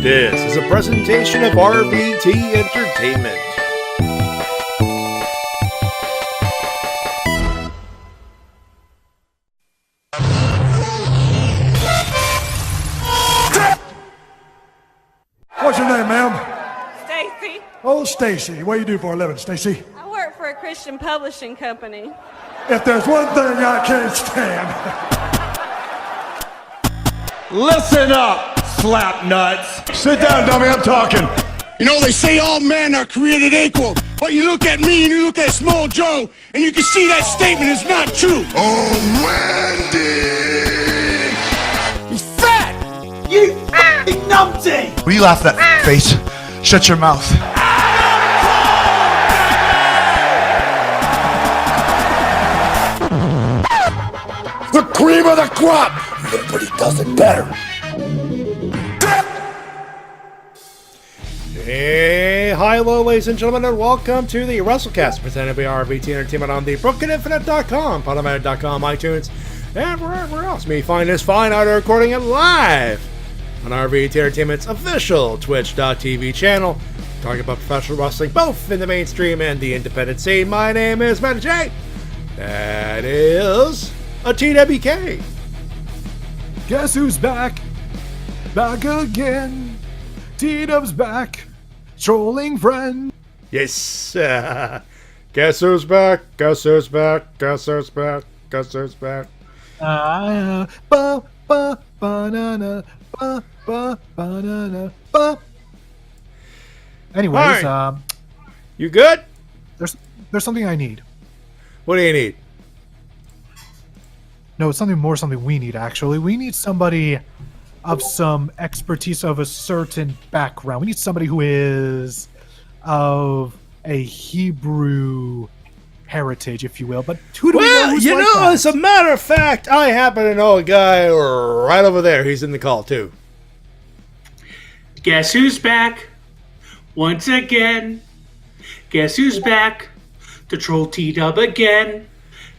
This is a presentation of RVT Entertainment. What's your name, ma'am? Stacy. Oh, Stacy. What do you do for a living, Stacy? I work for a Christian publishing company. If there's one thing I can't stand. Listen up, slap nuts. Sit down, dummy, I'm talking. You know, they say all men are created equal, but you look at me and you look at Small Joe, and you can see that statement is not true. Oh, Randy! He's fat! You f***ing numpty! Will you laugh at that face? Shut your mouth. The cream of the crop! Nobody does it better. Hey, hi, hello, ladies and gentlemen, and welcome to the Wrestle-Cast presented by RVT Entertainment on the BrokenInfinite.com, Podomatic.com, iTunes, and wherever else you may find this fine audio recording it live on RVT Entertainment's official Twitch.tv channel. Talking about professional wrestling, both in the mainstream and the independent scene. My name is Matty Jay. That is a TWK. Guess who's back? Back again. T-Dub's back. Trolling friend. Yes. Guess who's back? Guess who's back? Guess who's back? Guess who's back? Ba ba banana ba ba banana ba. Anyways, Right. You good? there's something I need. What do you need? No, it's something we need, actually. We need somebody of some expertise of a certain background. We need somebody who is of a Hebrew heritage, if you will. But who do we know Well, who's you like know, that? as a matter of fact, I happen to know a guy right over there. He's in the call, too. Guess who's back? Once again. Guess who's back? To troll T-Dub again.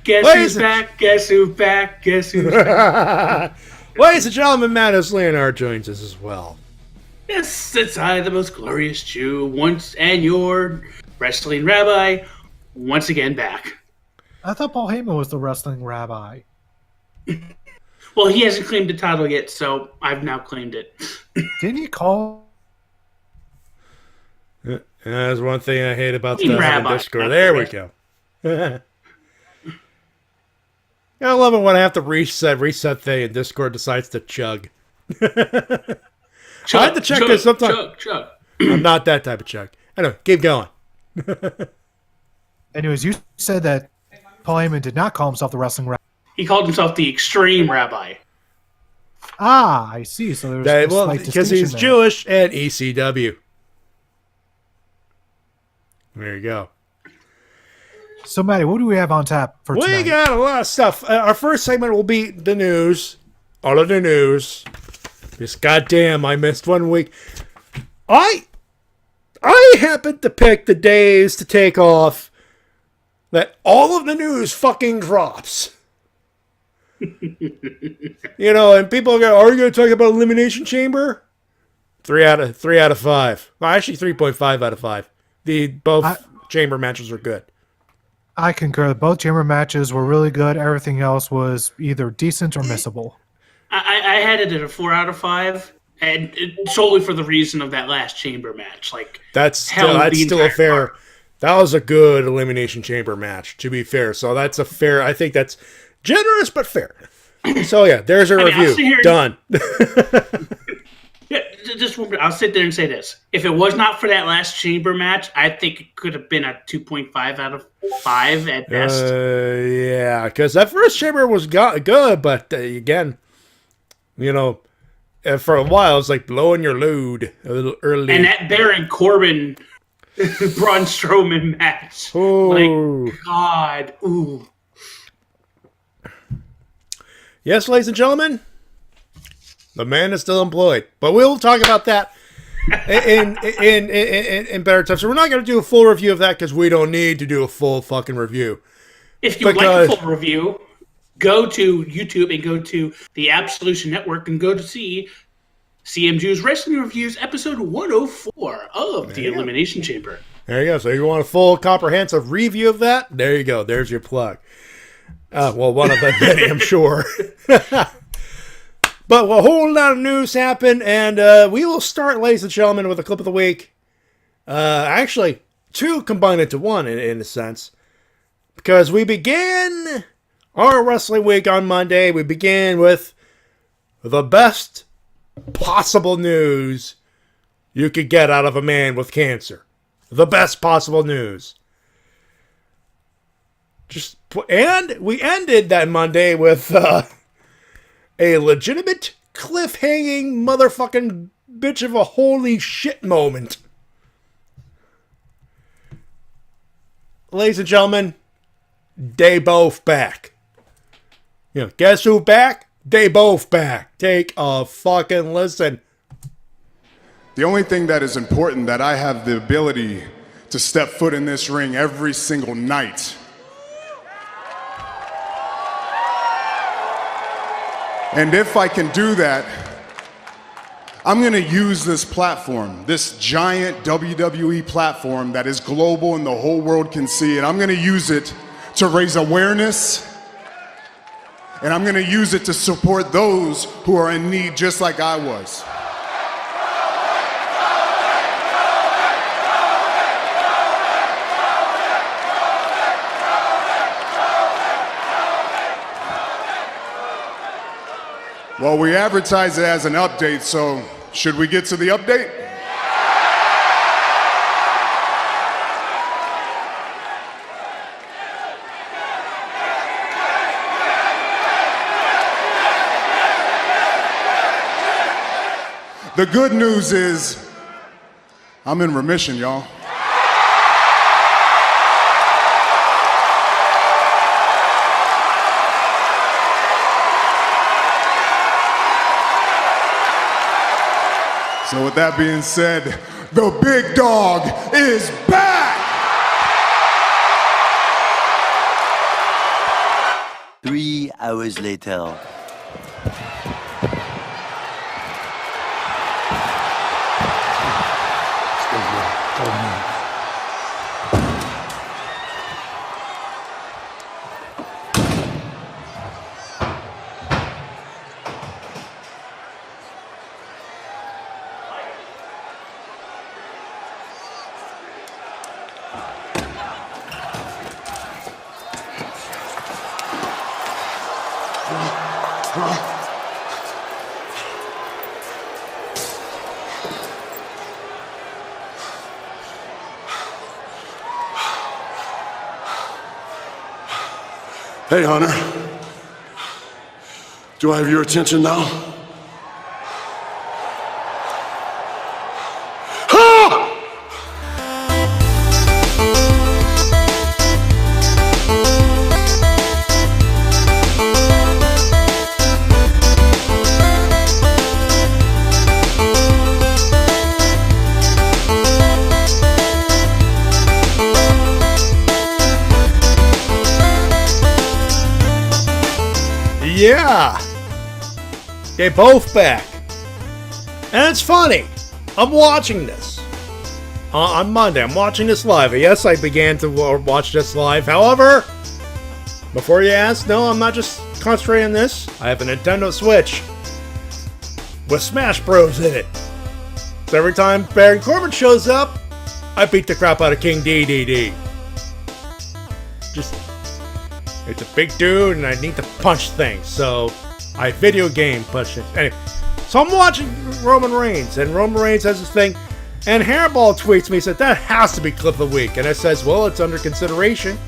Guess who's back? Guess who's back? Guess who's back? Ladies and gentlemen, Matis Leonhart joins us as well. Yes, it's I, the most glorious Jew, once and your wrestling rabbi, once again back. I thought Paul Heyman was the wrestling rabbi. Well, he hasn't claimed the title yet, so I've now claimed it. Didn't he call? That's one thing I hate about Team stuff in Rabbi. Discord. There we go. I love it when I have to reset thing and Discord decides to chug. I have to check this sometimes. Chug. I'm not that type of chug. Anyway, keep going. Anyways, you said that Paul Heyman did not call himself the wrestling rabbi. He called himself the Extreme Rabbi. Ah, I see. So there's a slight because distinction he's there. Jewish and ECW. There you go. So, Matty, what do we have on tap for We tonight? got a lot of stuff. Our first segment will be the news. All of the news. Just goddamn, I missed 1 week. I happened to pick the days to take off that all of the news fucking drops. You know, and people go, "Are you going to talk about Elimination Chamber?" 3 out of 5. Well, actually, 3.5 out of 5. Both chamber matches are good. I concur. Both chamber matches were really good. Everything else was either decent or missable. I had it at a 4 out of 5, and solely for the reason of that last chamber match. Like That's still a fair. card. That was a good Elimination Chamber match, to be fair. So that's a fair. I think that's generous but fair. So yeah, there's a review done. Yeah, I'll sit there and say this: if it was not for that last chamber match, I think it could have been a 2.5 out of 5 at best. Yeah, because that first chamber was good, but again, you know, for a while it was like blowing your load a little early. And that Baron Corbin Braun Strowman match, like God, ooh. Yes, ladies and gentlemen, the man is still employed, but we'll talk about that in better time. So we're not going to do a full review of that because we don't need to do a full fucking review. If you'd like a full review, go to YouTube and go to the Absolution Network and go to see CMG's Wrestling Reviews, episode 104 of The Elimination Chamber. There you go. So you want a full comprehensive review of that? There you go. There's your plug. Well, one of the many, I'm sure. But a whole lot of news happened, and we will start, ladies and gentlemen, with a clip of the week. Actually, two combined into one, in a sense. Because we began our wrestling week on Monday. We began with the best possible news you could get out of a man with cancer. The best possible news. And we ended that Monday with a legitimate cliffhanging motherfucking bitch of a holy shit moment. Ladies and gentlemen, they both back. You know, guess who back? They both back. Take a fucking listen. The only thing that is important, that I have the ability to step foot in this ring every single night. And if I can do that, I'm going to use this platform, this giant WWE platform that is global and the whole world can see it. I'm going to use it to raise awareness, and I'm going to use it to support those who are in need just like I was. Well, we advertise it as an update, so should we get to the update? The good news is I'm in remission, y'all. So with that being said, the big dog is back! 3 hours later. Hey, Hunter. Do I have your attention now? Yeah! They both back. And it's funny. I'm watching this. On Monday, I'm watching this live. Yes, I began to watch this live. However, before you ask, no, I'm not just concentrating on this. I have a Nintendo Switch with Smash Bros. In it. So every time Baron Corbin shows up, I beat the crap out of King DDD. It's a big dude, and I need to punch things, so I video game punch things. Anyway, so I'm watching Roman Reigns, and Roman Reigns has this thing, and Hairball tweets me, said, that has to be clip of the week. And I says, well, it's under consideration.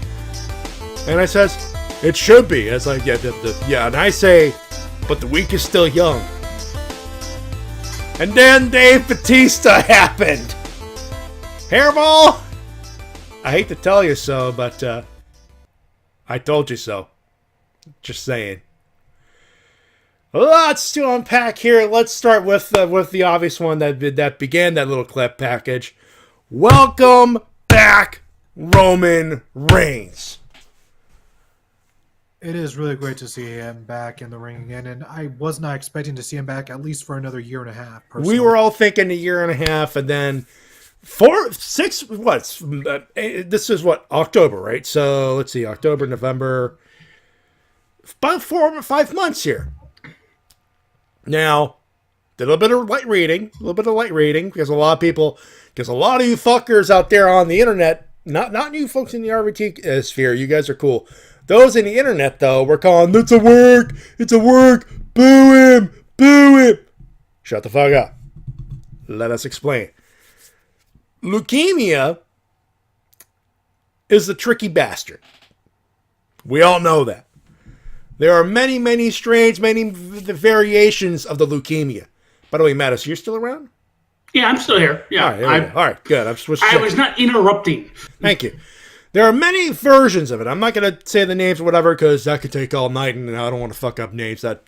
And I says, it should be. It's like, yeah, and I say, but the week is still young. And then Dave Bautista happened. Hairball, I hate to tell you so, but I told you so. Just saying. Lots to unpack here. Let's start with the obvious one that began that little clip package. Welcome back, Roman Reigns. It is really great to see him back in the ring again, and I was not expecting to see him back at least for another year and a half. Personally. We were all thinking a year and a half, and then 4, 6. What? This is what, October, right? So let's see, October, November, about 4 or 5 months here. Now, did a little bit of light reading, because a lot of you fuckers out there on the internet, not you folks in the RVT sphere, you guys are cool. Those in the internet, though, were calling, it's a work, boo him. Shut the fuck up. Let us explain. Leukemia is a tricky bastard. We all know that. There are many, many strains, many variations of the leukemia. By the way, Matis, you're still around? Yeah, I'm still here. Yeah, all right, good. I was not interrupting. Thank you. There are many versions of it. I'm not going to say the names or whatever because that could take all night, and I don't want to fuck up names. That,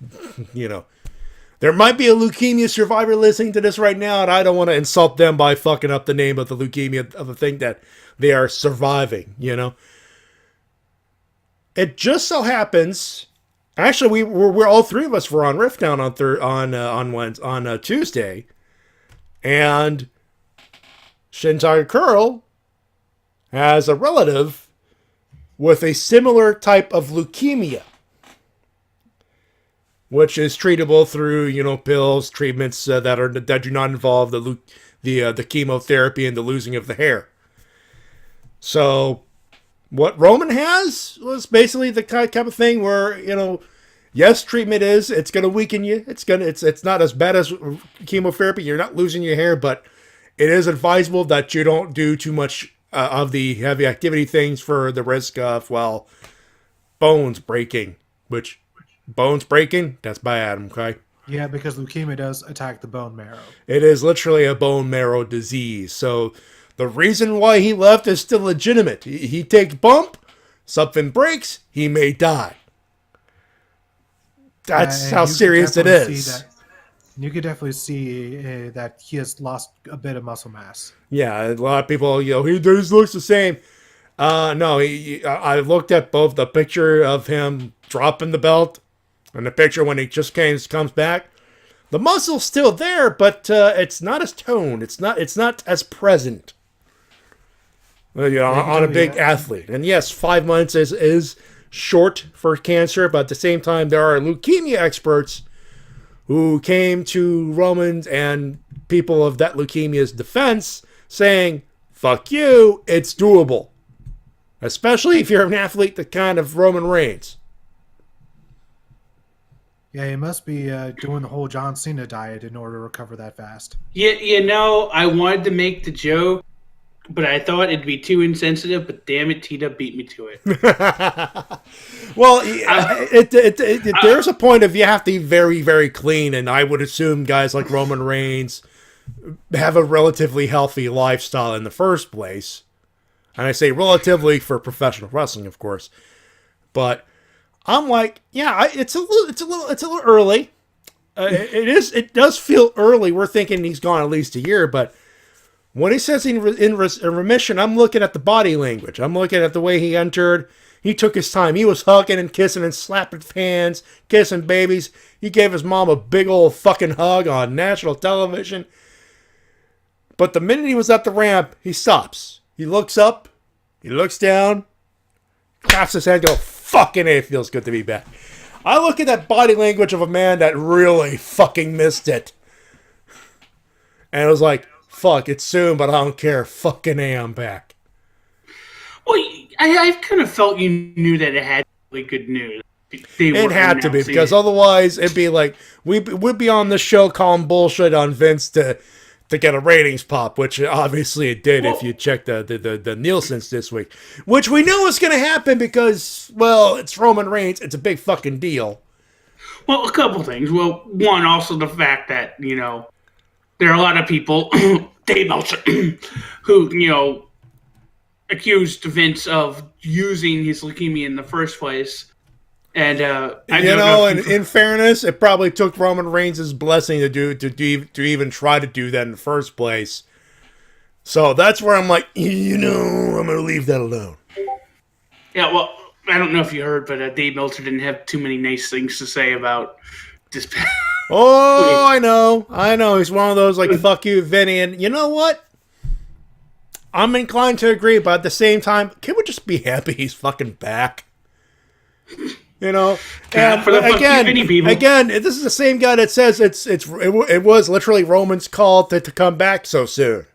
there might be a leukemia survivor listening to this right now, and I don't want to insult them by fucking up the name of the leukemia of the thing that they are surviving. It just so happens. Actually, we're all three of us were on Riftdown on Tuesday, and Shintai Curl has a relative with a similar type of leukemia, which is treatable through pills, treatments that do not involve the chemotherapy and the losing of the hair. So, what Roman has was basically the kind of thing where yes, treatment it's going to weaken you. It's not as bad as chemotherapy. You're not losing your hair, but it is advisable that you don't do too much of the heavy activity things for the risk of, bones breaking. Which, bones breaking, that's bad, okay? Yeah, because leukemia does attack the bone marrow. It is literally a bone marrow disease. So, the reason why he left is still legitimate. He takes bump, something breaks, he may die. That's how serious it is. You could definitely see that he has lost a bit of muscle mass. Yeah, a lot of people, he just looks the same. No, I looked at both the picture of him dropping the belt and the picture when he just comes back. The muscle's still there, but it's not as toned. It's not as present. On a big athlete. And yes, 5 months is short for cancer, but at the same time, there are leukemia experts who came to Romans and people of that leukemia's defense saying, fuck you, it's doable. Especially if you're an athlete the kind of Roman Reigns. Yeah, he must be doing the whole John Cena diet in order to recover that fast. Yeah, I wanted to make the joke, but I thought it'd be too insensitive, but damn it, Tita beat me to it. Well, there's a point of you have to be very, very clean, and I would assume guys like Roman Reigns have a relatively healthy lifestyle in the first place. And I say relatively for professional wrestling, of course. But I'm like, yeah, it's a little early. It does feel early. We're thinking he's gone at least a year, but when he says in remission, I'm looking at the body language. I'm looking at the way he entered. He took his time. He was hugging and kissing and slapping hands, kissing babies. He gave his mom a big old fucking hug on national television. But the minute he was at the ramp, he stops. He looks up. He looks down. Claps his head, go, fucking A, it feels good to be back. I look at that body language of a man that really fucking missed it. And it was like, fuck, it's soon, but I don't care. Fucking A, I'm back. Well, I kind of felt you knew that it had really good news. It had to be, because otherwise it'd be like, we'd be on the show calling bullshit on Vince to get a ratings pop, which obviously it did if you check the Nielsen's this week. Which we knew was going to happen because, well, it's Roman Reigns. It's a big fucking deal. Well, a couple things. Well, one, also the fact that, there are a lot of people, Dave Meltzer, who, accused Vince of using his leukemia in the first place. And in fairness, it probably took Roman Reigns' blessing to even try to do that in the first place. So that's where I'm like, I'm going to leave that alone. Yeah, well, I don't know if you heard, but Dave Meltzer didn't have too many nice things to say about this. Oh, I know. He's one of those like fuck you, Vinny, and you know what? I'm inclined to agree, but at the same time, can we just be happy he's fucking back? You know, and for the again, Vinny people. again, this is the same guy that says it was literally Roman's call to come back so soon.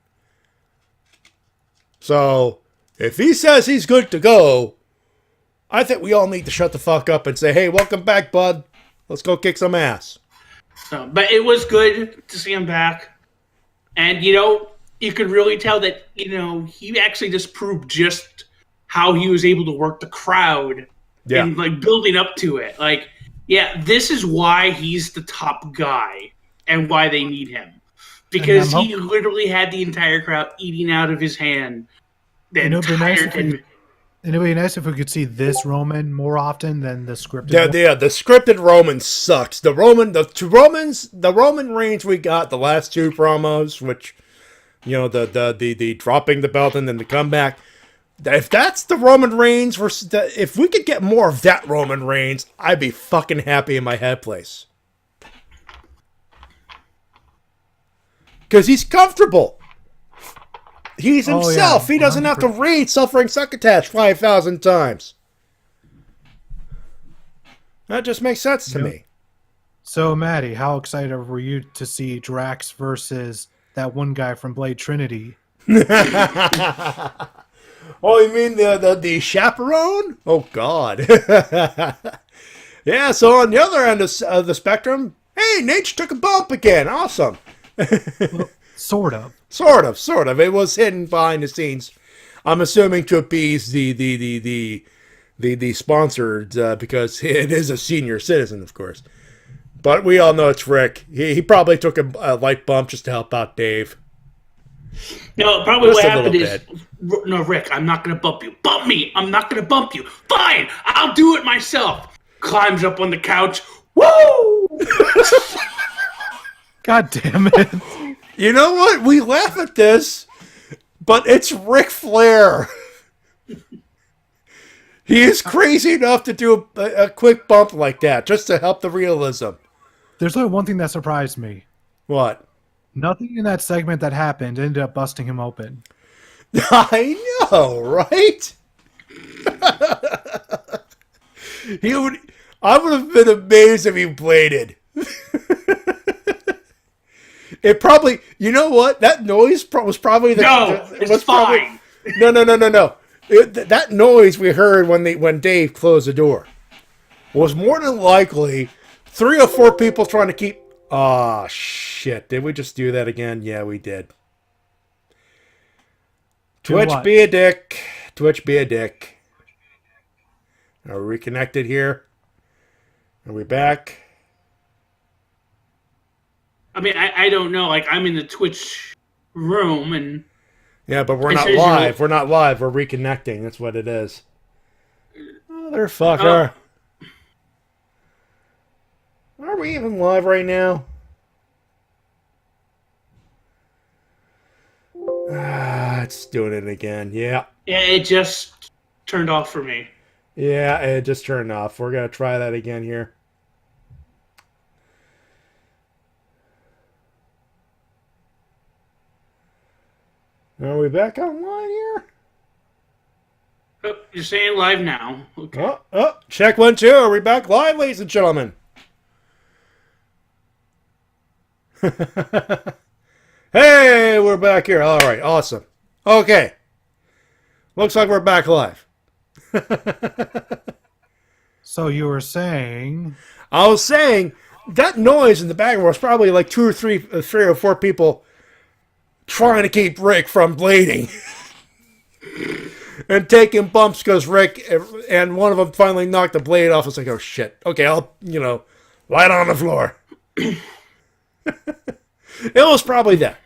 So if he says he's good to go, I think we all need to shut the fuck up and say, "Hey, welcome back, bud. Let's go kick some ass." But it was good to see him back, and you could really tell that he actually just proved just how he was able to work the crowd. Yeah. And like building up to it. Like, yeah, this is why he's the top guy and why they need him. Because he literally had the entire crowd eating out of his hand. It'd be nice if we could see this Roman more often than the scripted. Yeah, the scripted Roman sucks. The Roman Reigns we got, the last two promos, which the dropping the belt and then the comeback. If that's the Roman Reigns versus if we could get more of that Roman Reigns, I'd be fucking happy in my head place. Because he's comfortable. He's himself. He doesn't have to read Suffering Succotash 5,000 times. That just makes sense to me. So, Matty, how excited were you to see Drax versus that one guy from Blade Trinity? Oh, you mean the chaperone? Oh, God. Yeah, so on the other end of the spectrum, hey, Nature took a bump again. Awesome. Well, sort of. Sort of. It was hidden behind the scenes. I'm assuming to appease the sponsored because it is a senior citizen, of course. But we all know it's Rick. He probably took a light bump just to help out Dave. No, probably what happened is, no, Rick, I'm not going to bump you. Bump me. I'm not going to bump you. Fine. I'll do it myself. Climbs up on the couch. Woo! God damn it. You know what? We laugh at this, but it's Ric Flair. He is crazy enough to do a quick bump like that just to help the realism. There's only one thing that surprised me. What? Nothing in that segment that happened ended up busting him open. I know, right? I would have been amazed if he bladed. It probably, you know what? That noise was probably the. No, it's fine. No. That noise we heard when Dave closed the door was more than likely 3 or 4 people trying to keep. Oh, shit. Did we just do that again? Yeah, we did. Twitch be a dick. Twitch be a dick. Are we reconnected here? Are we back? I mean, I don't know. Like, I'm in the Twitch room and... Yeah, but we're not live. We're not live. We're reconnecting. That's what it is. Motherfucker. Are we even live right now? It's doing it again. Yeah. Yeah, it just turned off for me. Yeah, it just turned off. We're going to try that again here. Are we back online here? Oh, you're saying live now. Okay. Oh, check 1, 2. Are we back live, ladies and gentlemen? Hey, we're back here. All right, awesome. Okay. Looks like we're back live. So you were saying... I was saying that noise in the background was probably like 2 or 3 or 4 people trying to keep Rick from blading and taking bumps because Rick and one of them finally knocked the blade off. It's like, oh shit. Okay, I'll light on the floor. It was probably that,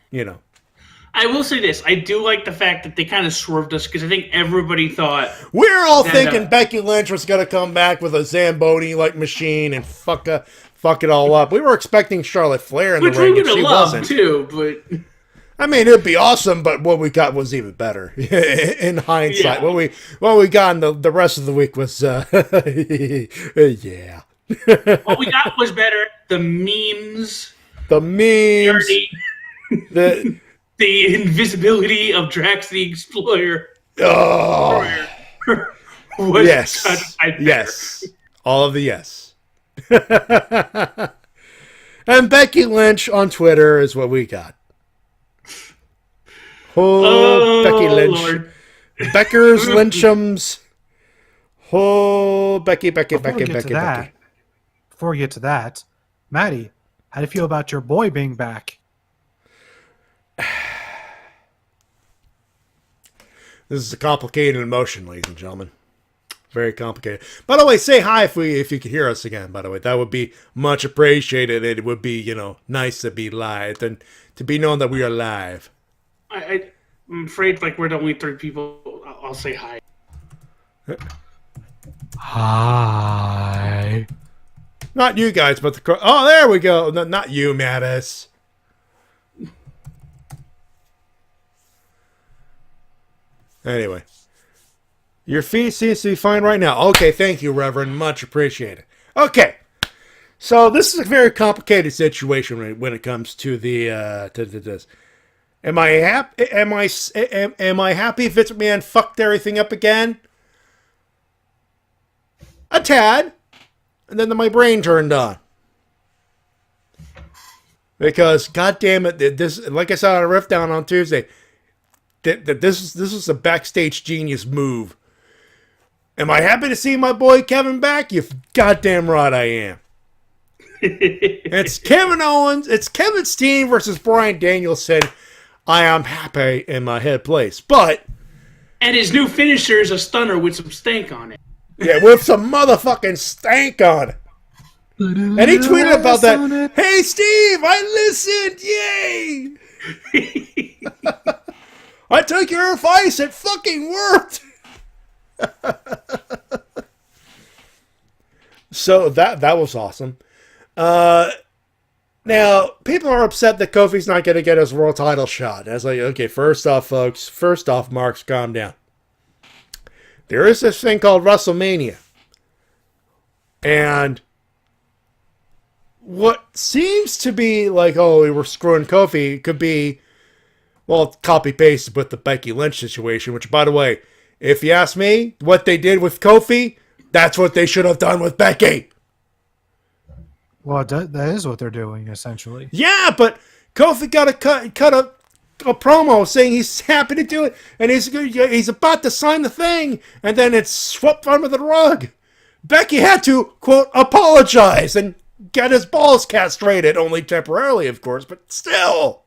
I will say this. I do like the fact that they kind of swerved us because I think everybody thought... We're all thinking Becky Lynch was going to come back with a Zamboni-like machine and fuck it all up. We were expecting Charlotte Flair in the ring, and she wasn't. Too, but... I mean, it'd be awesome, but what we got was even better in hindsight. Yeah. What we got in the rest of the week was, yeah. What we got was better. The memes. The memes. The invisibility of Drax the Explorer. Oh. Was Yes. Yes. All of the yes. And Becky Lynch on Twitter is what we got. Oh, Becky Lynch. Lord. Beckers, Lynchums. Oh, Becky. Before we get to that, Matty, how do you feel about your boy being back? This is a complicated emotion, ladies and gentlemen. Very complicated. By the way, say hi if you could hear us again, by the way. That would be much appreciated. It would be, nice to be live and to be known that we are live. I'm afraid we're the only 3 people. I'll say hi. Hi. Not you guys, but the... Oh, there we go. No, not you, Matis. Anyway. Your feed seems to be fine right now. Okay, thank you, Reverend. Much appreciated. Okay. So this is a very complicated situation when it comes to the to this. Am I happy? Am I happy Vince McMahon fucked everything up again? A tad, and then my brain turned on because, God damn it, this, like I said on a riff down on Tuesday, this is a backstage genius move. Am I happy to see my boy Kevin back? You goddamn right I am. It's Kevin Owens. It's Kevin Steen versus Bryan Danielson. I am happy in my head place. But... And his new finisher is a stunner with some stank on it. Yeah, with some motherfucking stank on it. And he tweeted about that. Hey, Steve, I listened. Yay. I took your advice. It fucking worked. So that was awesome. Now, people are upset that Kofi's not going to get his world title shot. I was like, okay, first off, folks. First off, Marks, calm down. There is this thing called WrestleMania. And what seems to be like, oh, we were screwing Kofi, could be, well, copy-paste with the Becky Lynch situation, which, by the way, if you ask me, what they did with Kofi, that's what they should have done with Becky. Well, that is what they're doing, essentially. Yeah, but Kofi got to cut a promo saying he's happy to do it, and he's about to sign the thing, and then it's swept under the rug. Becky had to, quote, apologize and get his balls castrated, only temporarily, of course, but still.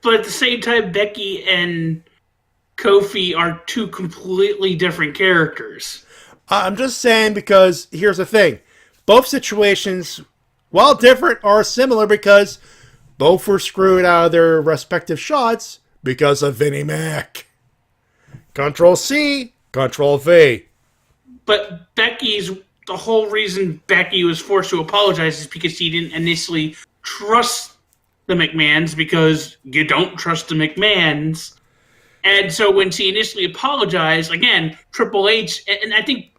But at the same time, Becky and Kofi are 2 completely different characters. I'm just saying because here's the thing. Both situations, while different, are similar because both were screwed out of their respective shots because of Vinnie Mac. Control-C, Control-V. But the whole reason Becky was forced to apologize is because she didn't initially trust the McMahons, because you don't trust the McMahons. And so when she initially apologized, again, Triple H, and I think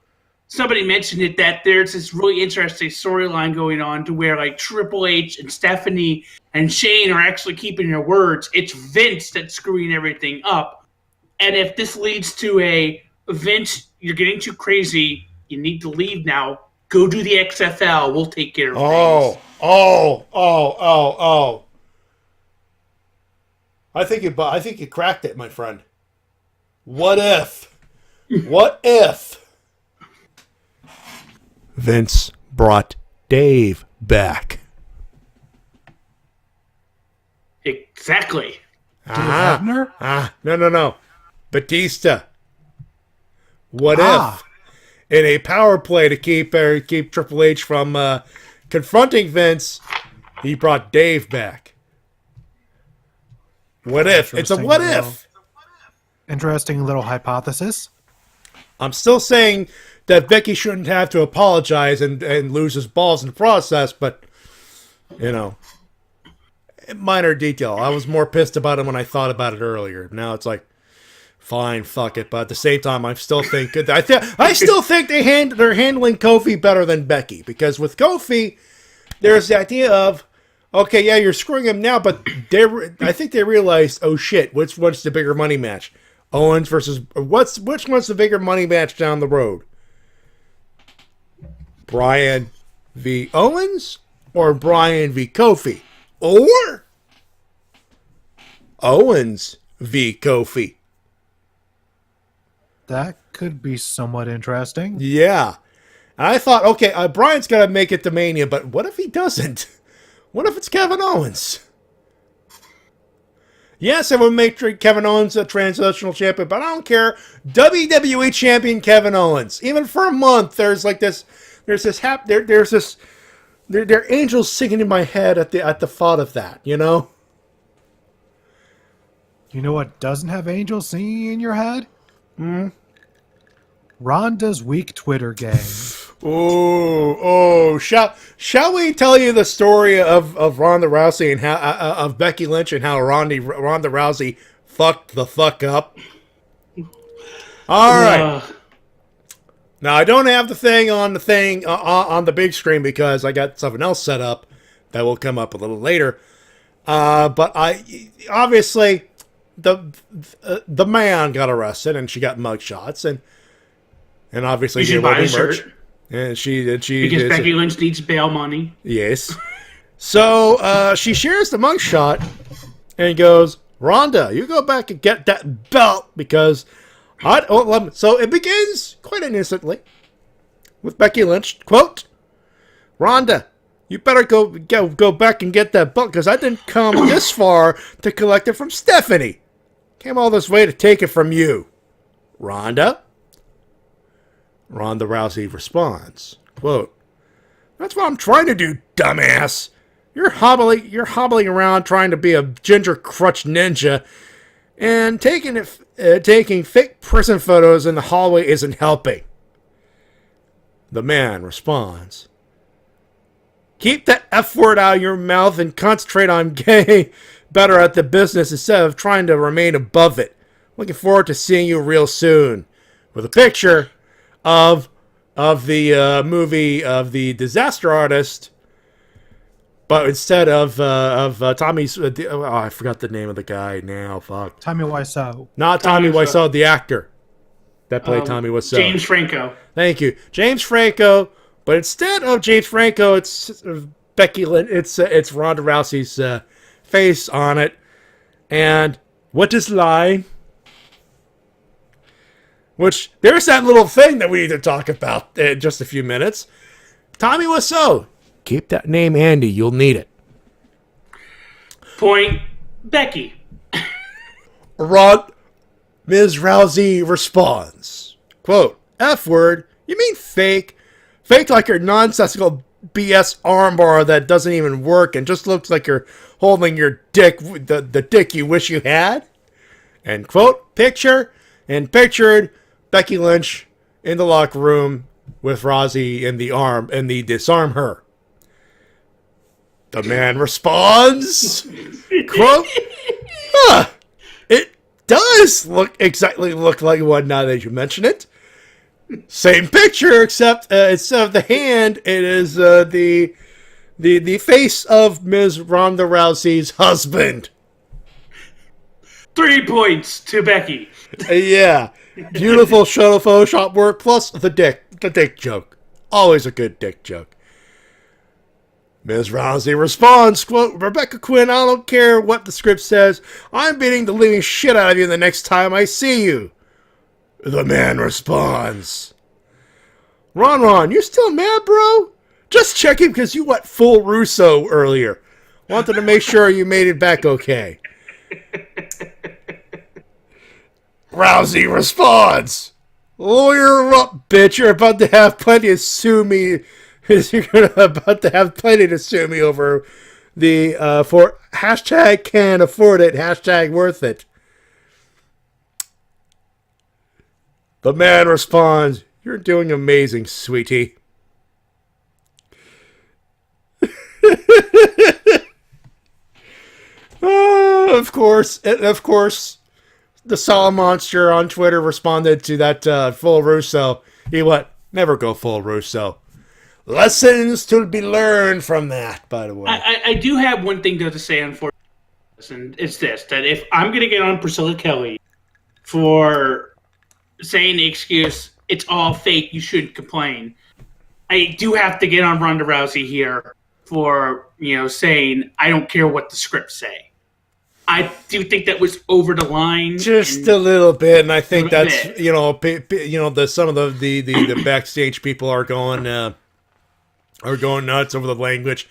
somebody mentioned it, that there's this really interesting storyline going on to where Triple H and Stephanie and Shane are actually keeping their words. It's Vince that's screwing everything up. And if this leads to a Vince, you're getting too crazy, you need to leave now, go do the XFL, we'll take care of things. Oh. I think you cracked it, my friend. What if Vince brought Dave back? Exactly. No. Batista. What if, in a power play to keep Triple H from confronting Vince, he brought Dave back? What if? It's a what if. Interesting little hypothesis. I'm still saying that Becky shouldn't have to apologize and lose his balls in the process, but, minor detail. I was more pissed about it when I thought about it earlier. Now it's like, fine, fuck it. But at the same time, I still think I still think they're handling Kofi better than Becky, because with Kofi, there's the idea of, okay, yeah, you're screwing him now, but I think they realized, oh shit, which one's the bigger money match? Owens versus which one's the bigger money match down the road? Bryan v. Owens or Bryan v. Kofi? Or Owens v. Kofi? That could be somewhat interesting. Yeah. And I thought, okay, Bryan's got to make it to Mania, but what if he doesn't? What if it's Kevin Owens? Yes, I would make Kevin Owens a transitional champion, but I don't care. WWE champion Kevin Owens. Even for a month, there are angels singing in my head at the thought of that, you know? You know what doesn't have angels singing in your head? Ronda's weak Twitter game. Oh! Shall we tell you the story of Ronda Rousey and how of Becky Lynch and how Ronda Rousey fucked the fuck up? All right. Now I don't have the thing on the big screen because I got something else set up that will come up a little later. But I obviously the man got arrested and she got mugshots and obviously you should buy a merch. shirt. And she because Becky Lynch needs bail money. Yes. So she shares the mugshot and goes, Ronda, you go back and get that belt because so it begins quite innocently with Becky Lynch, quote, Ronda, you better go back and get that belt because I didn't come this far to collect it from Stephanie. Came all this way to take it from you. Ronda Rousey responds, quote, that's what I'm trying to do, dumbass. You're hobbling around trying to be a ginger crutch ninja, and taking fake prison photos in the hallway isn't helping. The man responds, keep that F word out of your mouth and concentrate on getting better at the business instead of trying to remain above it. Looking forward to seeing you real soon. With a picture of the movie of the Disaster Artist, but instead of Tommy's, I forgot the name of the guy now. Fuck. Tommy Wiseau. Not Tommy Wiseau, the actor that played Tommy Wiseau. James Franco. Thank you, James Franco. But instead of James Franco, it's Becky Lynch. It's Ronda Rousey's face on it. And what is line? Which, there's that little thing that we need to talk about in just a few minutes. Tommy Wiseau. Keep that name handy. You'll need it. Point Becky. Ms. Rousey responds, quote, F word? You mean fake? Fake like your nonsensical BS armbar that doesn't even work and just looks like you're holding your dick, the dick you wish you had? End quote. Pictured Becky Lynch in the locker room with Rousey in the disarm her. The man responds, quote, it does look like one now that you mention it. Same picture, except instead of the hand, it is the face of Ms. Ronda Rousey's husband. 3 points to Becky. Yeah. Beautiful Photoshop work, plus the dick joke. Always a good dick joke. Ms. Rousey responds, quote, Rebecca Quinn, I don't care what the script says. I'm beating the living shit out of you the next time I see you. The man responds, Ron, you still mad, bro? Just checking because you went full Russo earlier. Wanted to make sure you made it back okay. Rousey responds, lawyer up, bitch. You're about to have plenty to sue me. You're about to have plenty to sue me over the for hashtag can't afford it, hashtag worth it. The man responds, you're doing amazing, sweetie. Of course, the Saw Monster on Twitter responded to that full Russo. He what? Never go full Russo. Lessons to be learned from that, by the way. I do have one thing to say, unfortunately, and it's this, that if I'm going to get on Priscilla Kelly for saying the excuse, it's all fake, you shouldn't complain, I do have to get on Ronda Rousey here for, saying, I don't care what the scripts say. I do think that was over the line. Just a little bit, and I think that's, some of the backstage people are going nuts over the language.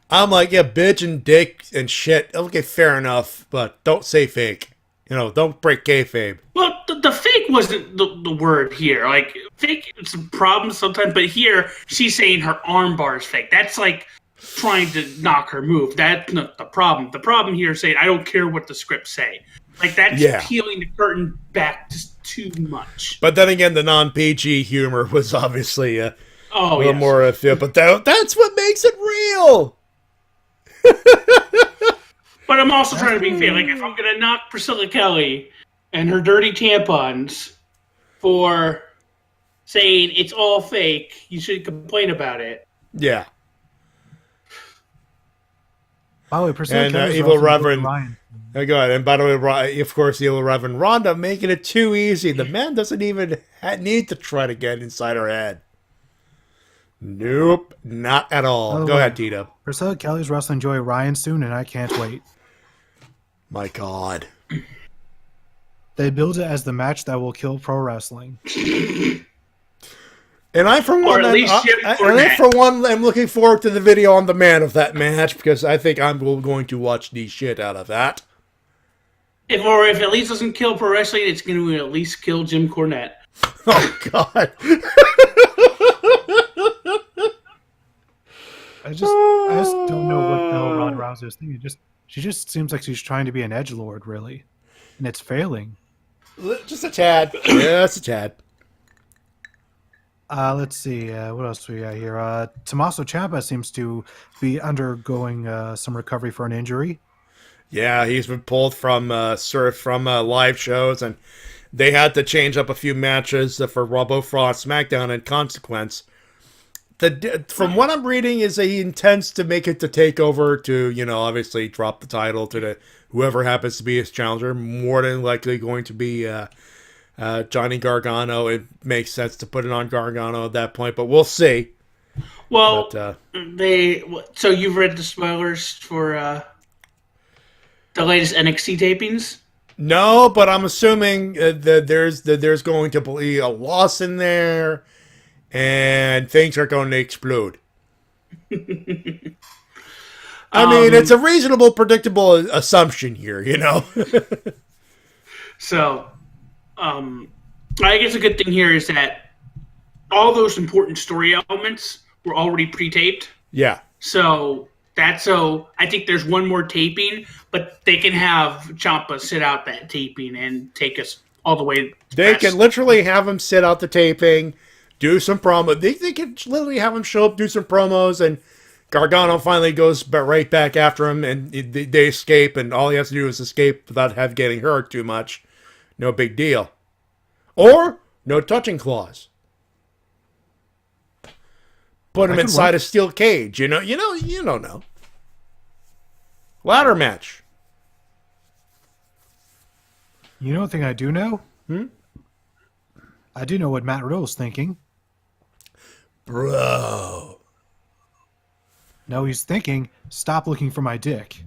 I'm like, yeah, bitch and dick and shit. Okay, fair enough, but don't say fake. Don't break kayfabe. Well, the fake wasn't the word here. Like, fake is a problem sometimes, but here she's saying her armbar is fake. That's like trying to knock her move. That's not the problem. The problem here is saying, I don't care what the scripts say. Like, that's peeling the curtain back just too much. But then again, the non-PG humor was obviously a little yes. more but that's what makes it real. But I'm also trying to be fair. Like, if I'm going to knock Priscilla Kelly and her dirty tampons for saying it's all fake, you should complain about it. Yeah. By the way, Priscilla Kelly's Evil also Reverend. Ryan. Go ahead. And by the way, of course, Evil Reverend Ronda making it too easy. The man doesn't even need to try to get inside her head. Nope, not at all. Go ahead, Tito. Priscilla Kelly's wrestling Joey Ryan soon, and I can't wait. My God. They build it as the match that will kill pro wrestling. And I, for one, am looking forward to the video on demand of that match because I think I'm going to watch the shit out of that. If at least doesn't kill pro wrestling, it's going to at least kill Jim Cornette. Oh, God. I just don't know what the hell Ronda Rousey is thinking. She just seems like she's trying to be an edgelord, really, and it's failing. Just a tad. Yeah, it's a tad. Let's see. What else do we got here? Tommaso Ciampa seems to be undergoing some recovery for an injury. Yeah, he's been pulled from live shows, and they had to change up a few matches for Robo Frost SmackDown in consequence. From what I'm reading is that he intends to make it to TakeOver to, obviously drop the title to whoever happens to be his challenger. More than likely going to be Johnny Gargano. It makes sense to put it on Gargano at that point, but we'll see. Well, so you've read the spoilers for the latest NXT tapings? No, but I'm assuming that there's going to be a loss in there. And things are going to explode. I mean, it's a reasonable, predictable assumption here, So, I guess a good thing here is that all those important story elements were already pre-taped. Yeah. So I think there's one more taping, but they can have Ciampa sit out that taping and take us all the way. They can literally have him sit out the taping. Do some promo. They can literally have him show up, do some promos, and Gargano finally goes right back after him, and they escape, and all he has to do is escape without getting hurt too much. No big deal. Or no touching clause. Put him inside a steel cage. You don't know. Ladder match. You know one thing I do know? I do know what Matt Riddle's thinking. Bro. No, he's thinking, stop looking for my dick.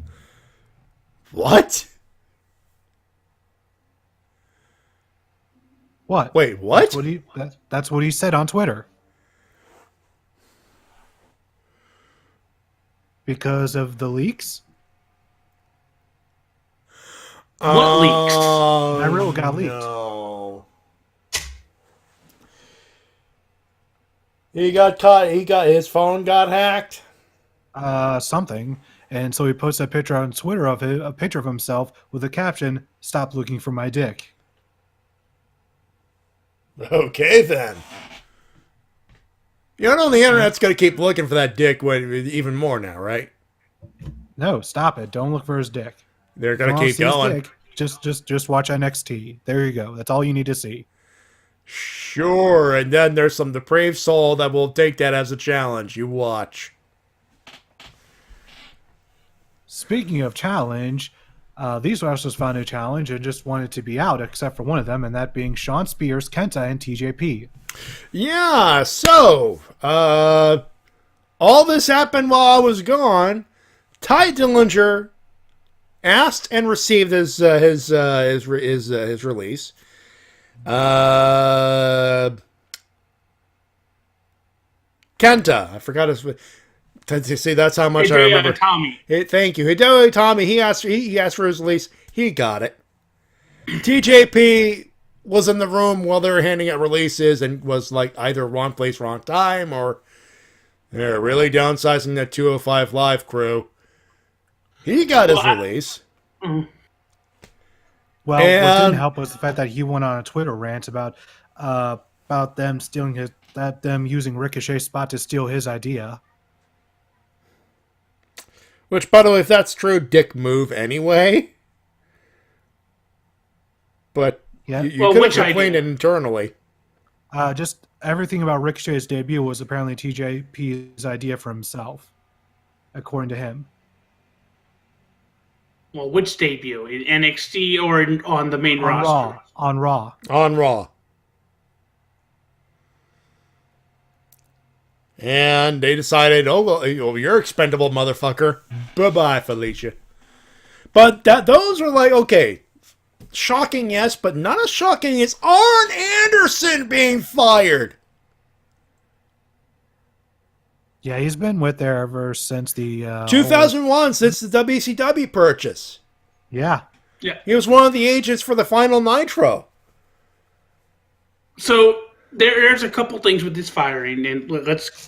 What? What? Wait, what? That's what he said on Twitter. Because of the leaks? What leaks? Matt Riddle got leaked. No. He got caught. His phone got hacked. Something, and so he posted a picture on Twitter of a picture of himself with the caption, "Stop looking for my dick." Okay, then. The internet's going to keep looking for that dick even more now, right? No, stop it. Don't look for his dick. They're going to keep going. Just watch NXT. There you go. That's all you need to see. Sure, and then there's some depraved soul that will take that as a challenge. You watch. Speaking of challenge, these wrestlers found a challenge and just wanted to be out, except for one of them, and that being Shawn Spears, Kenta, and TJP. Yeah, so all this happened while I was gone. Ty Dillinger asked and received his release. Kenta, I forgot his. See, that's how much I remember. Tommy. Thank you. Hideo Tommy. He asked for his release. He got it. TJP was in the room while they were handing out releases and was like either wrong place, wrong time, or they're really downsizing that 205 Live crew. He got his release. Well, what didn't help was the fact that he went on a Twitter rant about them stealing them using Ricochet's spot to steal his idea. Which, by the way, if that's true, dick move anyway. But yeah, you could have complained it internally. Just everything about Ricochet's debut was apparently TJP's idea for himself, according to him. Well, which debut? In NXT or on the main roster? On Raw. On Raw. And they decided, oh, well, you're expendable, motherfucker. Bye-bye, Felicia. But those are like, okay, shocking, yes, but not as shocking as Arn Anderson being fired. Yeah, he's been with there ever since the 2001, since the WCW purchase. Yeah. Yeah. He was one of the agents for the final Nitro. So there's a couple things with this firing, and let's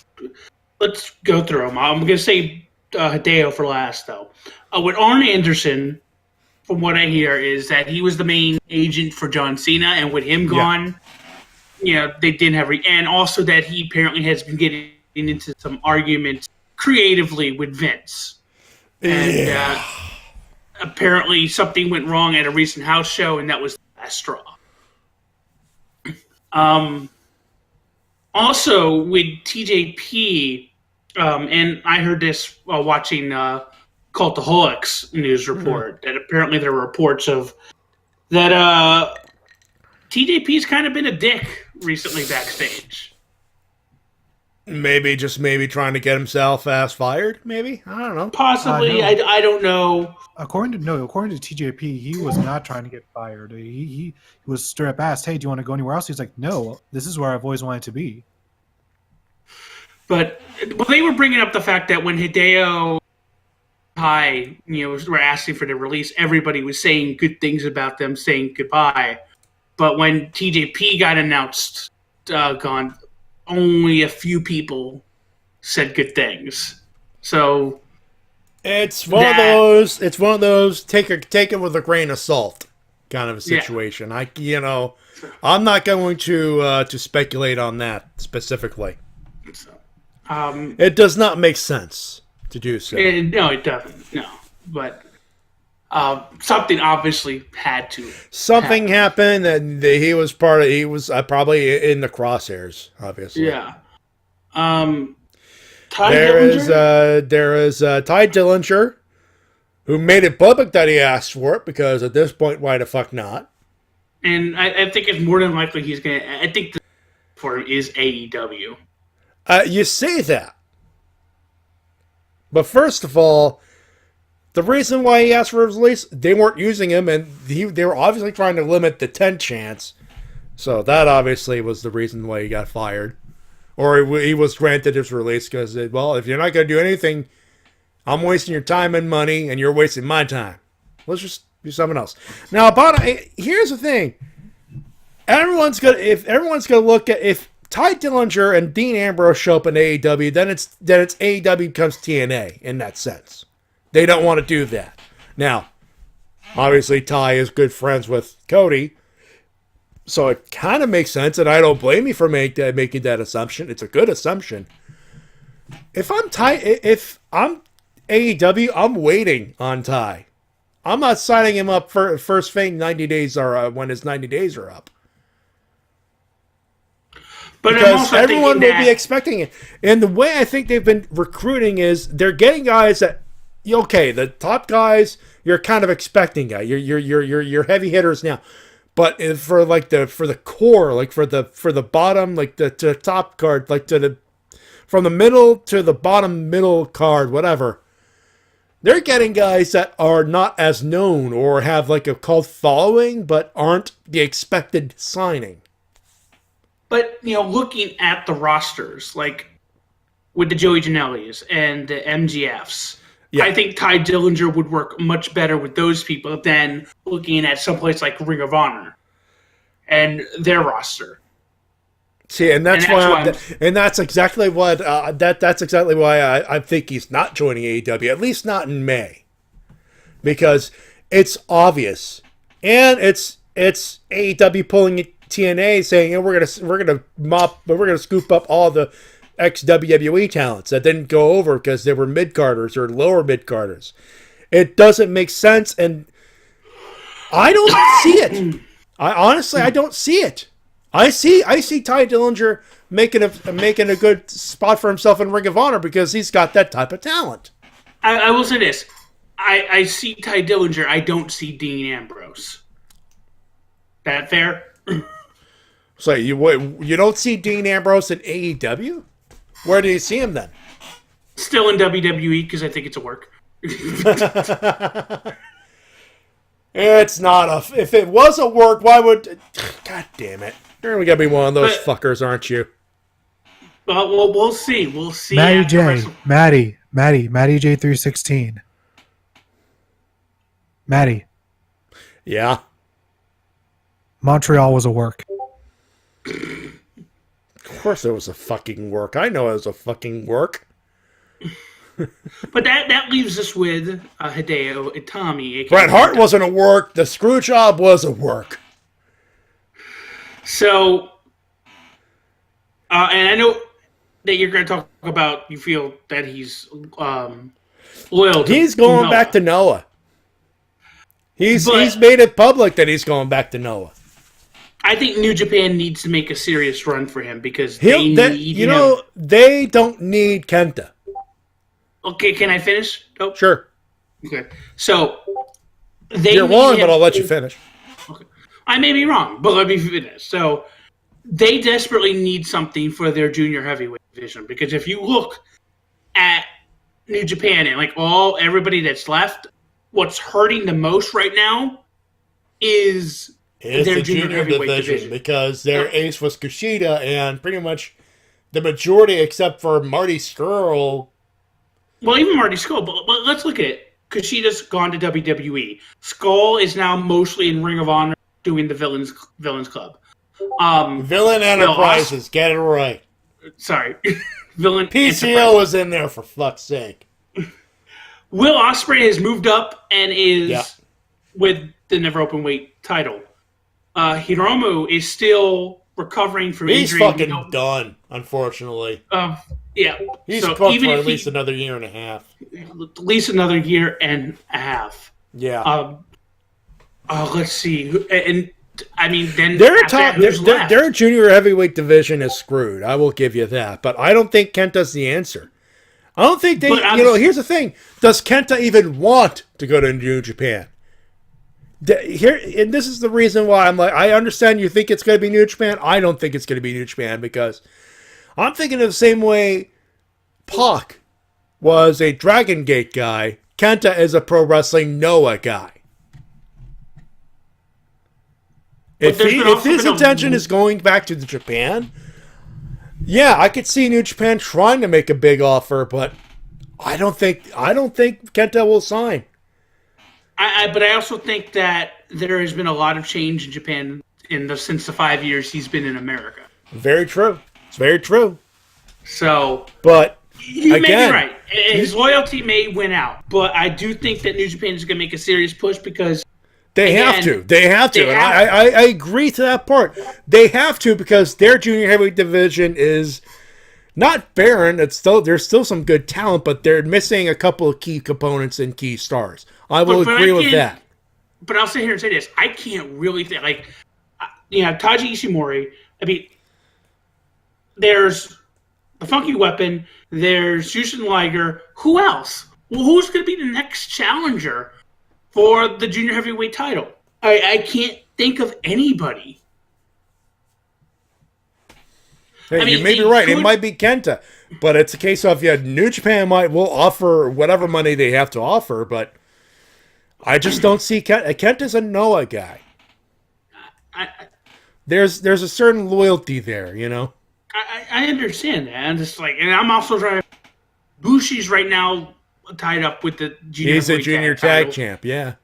go through them. I'm going to say Hideo for last, though. With Arn Anderson, from what I hear, is that he was the main agent for John Cena, and with him gone, they didn't have... and also that he apparently has been getting into some arguments creatively with Vince. And apparently something went wrong at a recent house show, and that was the last straw. Also, with TJP, and I heard this while watching Cultaholics news report, that apparently there were reports of that TJP's kind of been a dick recently backstage. Maybe trying to get himself ass fired, maybe? I don't know. Possibly, no. I don't know. According to TJP, he was not trying to get fired. He was straight up asked, "Hey, do you want to go anywhere else?" He's like, "No, this is where I've always wanted to be." But they were bringing up the fact that when Hideo were asking for the release, everybody was saying good things about them, saying goodbye. But when TJP got announced, gone, only a few people said good things. So it's one of those. It's one of those. Take it with a grain of salt kind of a situation. Yeah. I'm not going to speculate on that specifically. So, it does not make sense to do so. No, it doesn't. No, but something obviously had to. Something happened, and he was probably in the crosshairs. Obviously, yeah. There is Ty Dillinger, who made it public that he asked for it, because at this point, why the fuck not? And I think it's more than likely he's going to... I think the for him is AEW. You say that. But first of all, the reason why he asked for his release, they weren't using him, and they were obviously trying to limit the 10 chance. So that obviously was the reason why he got fired. Or he was granted his release because, well, if you're not going to do anything, I'm wasting your time and money, and you're wasting my time. Let's just do something else. Now, here's the thing. If everyone's gonna look at, if Ty Dillinger and Dean Ambrose show up in AEW, then it's AEW becomes TNA in that sense. They don't want to do that. Now, obviously Ty is good friends with Cody, so it kind of makes sense, and I don't blame you for making that assumption. It's a good assumption. If I'm AEW, I'm waiting on Ty I'm not signing him up for first thing 90 days are when his 90 days are up. But because everyone will be expecting it. And the way I think they've been recruiting is they're getting guys that, okay, the top guys you're kind of expecting guy. You're heavy hitters now. But for the core, like for the bottom, like the top card, like from the middle to the bottom middle card, whatever. They're getting guys that are not as known or have like a cult following, but aren't the expected signing. But, looking at the rosters, like with the Joey Janellis and the MGFs, yeah. I think Ty Dillinger would work much better with those people than looking at someplace like Ring of Honor and their roster. See, and that's exactly what that's exactly why I think he's not joining AEW, at least not in May, because it's obvious, and it's AEW pulling TNA saying, we're gonna scoop up all the ex-WWE talents that didn't go over because they were mid-carders or lower mid-carders. It doesn't make sense, and I don't see it. I don't see it. I see Ty Dillinger making a good spot for himself in Ring of Honor because he's got that type of talent. I will say this. I see Ty Dillinger. I don't see Dean Ambrose. That fair? So you don't see Dean Ambrose in AEW? Where do you see him then? Still in WWE because I think it's a work. It's not if it was a work, why would... God damn it. You're going to be one of those fuckers, aren't you? Well, we'll see. We'll see. Matty J. Matty J 316. Matty. Yeah? Montreal was a work. Of course it was a fucking work. I know it was a fucking work. But that leaves us with Hideo Itami. Bret Hart wasn't a work. The screw job was a work. So, and I know that you're going to talk about you feel that he's loyal to He's going Noah. back to Noah. He's made it public that he's going back to Noah. I think New Japan needs to make a serious run for him because they don't need Kenta. Okay, can I finish? Nope. Sure. Okay. So, you're wrong, but I'll let you finish. Okay. I may be wrong, but let me finish. So, they desperately need something for their junior heavyweight division because if you look at New Japan and like everybody that's left, what's hurting the most right now is their the junior heavyweight division because their ace was Kushida, and pretty much the majority, except for Marty Scurll. Well, even Marty Scurll, but let's look at it. Kushida's gone to WWE. Skull is now mostly in Ring of Honor doing the Villains Club. Villain Enterprises, get it right. Sorry. Villain PCO was in there, for fuck's sake. Will Ospreay has moved up and is with the Never Openweight title. Hiromu is still recovering from injury. He's fucking done, unfortunately. Yeah. He's booked for at least another year and a half. At least another year and a half. Yeah. Let's see. And I mean, then their junior heavyweight division is screwed. I will give you that. But I don't think Kenta's the answer. I don't think they... here's the thing. Does Kenta even want to go to New Japan? And this is the reason why I'm like, I understand you think it's going to be New Japan. I don't think it's going to be New Japan because I'm thinking of the same way Pac was a Dragon Gate guy. Kenta is a Pro Wrestling Noah guy. If his intention is going back to Japan, yeah, I could see New Japan trying to make a big offer, but I don't think Kenta will sign. But I also think that there has been a lot of change in Japan since the 5 years he's been in America. Very true. It's very true. So, but you may be right. His loyalty may win out, but I do think that New Japan is going to make a serious push because they have to. And I agree to that part. They have to because their junior heavyweight division is Not barren. There's still some good talent, but they're missing a couple of key components and key stars. I will agree with that. But I'll sit here and say this: I can't really think Taiji Ishimori. I mean, there's the Funky Weapon. There's Jushin Liger. Who else? Well, who's going to be the next challenger for the junior heavyweight title? I can't think of anybody. Hey, you may be right. It might be Kenta, but it's a case of New Japan will offer whatever money they have to offer, but I just don't see Kenta. Kenta's a Noah guy. There's a certain loyalty there, I understand that. I'm just and I'm also trying. Bushi's right now tied up with the junior. He's a junior tag champ, yeah.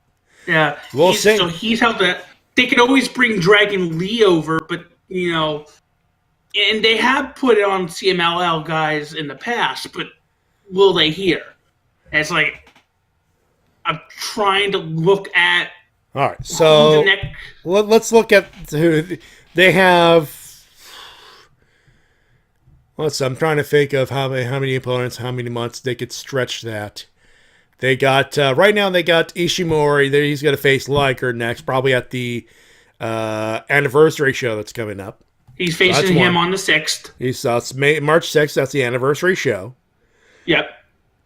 Yeah, we'll see. So he's held that. They could always bring Dragon Lee over, but and they have put it on CMLL guys in the past, but will they here? And it's I'm trying to look at. All right, so let's look at who they have. I'm trying to think of how many opponents, how many months they could stretch that. They got right now. They got Ishimori. He's going to face Liger next, probably at the anniversary show that's coming up. He's facing him on the 6th. It's March 6th. That's the anniversary show. Yep.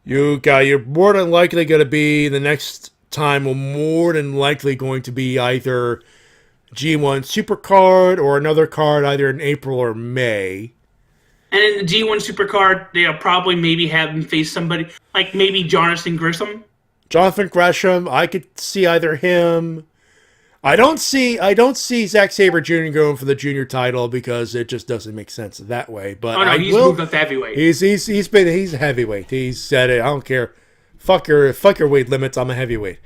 You're more than likely going to be the next time. Will more than likely going to be either G1 Supercard or another card, either in April or May. And in the G1 Supercard, they'll probably maybe have him face somebody like maybe Jonathan Gresham. Jonathan Gresham, I could see either him. I don't see Zack Sabre Jr. going for the junior title because it just doesn't make sense that way. But he's moved up to heavyweight. He's a heavyweight. He said it. I don't care. Fuck your weight limits. I'm a heavyweight.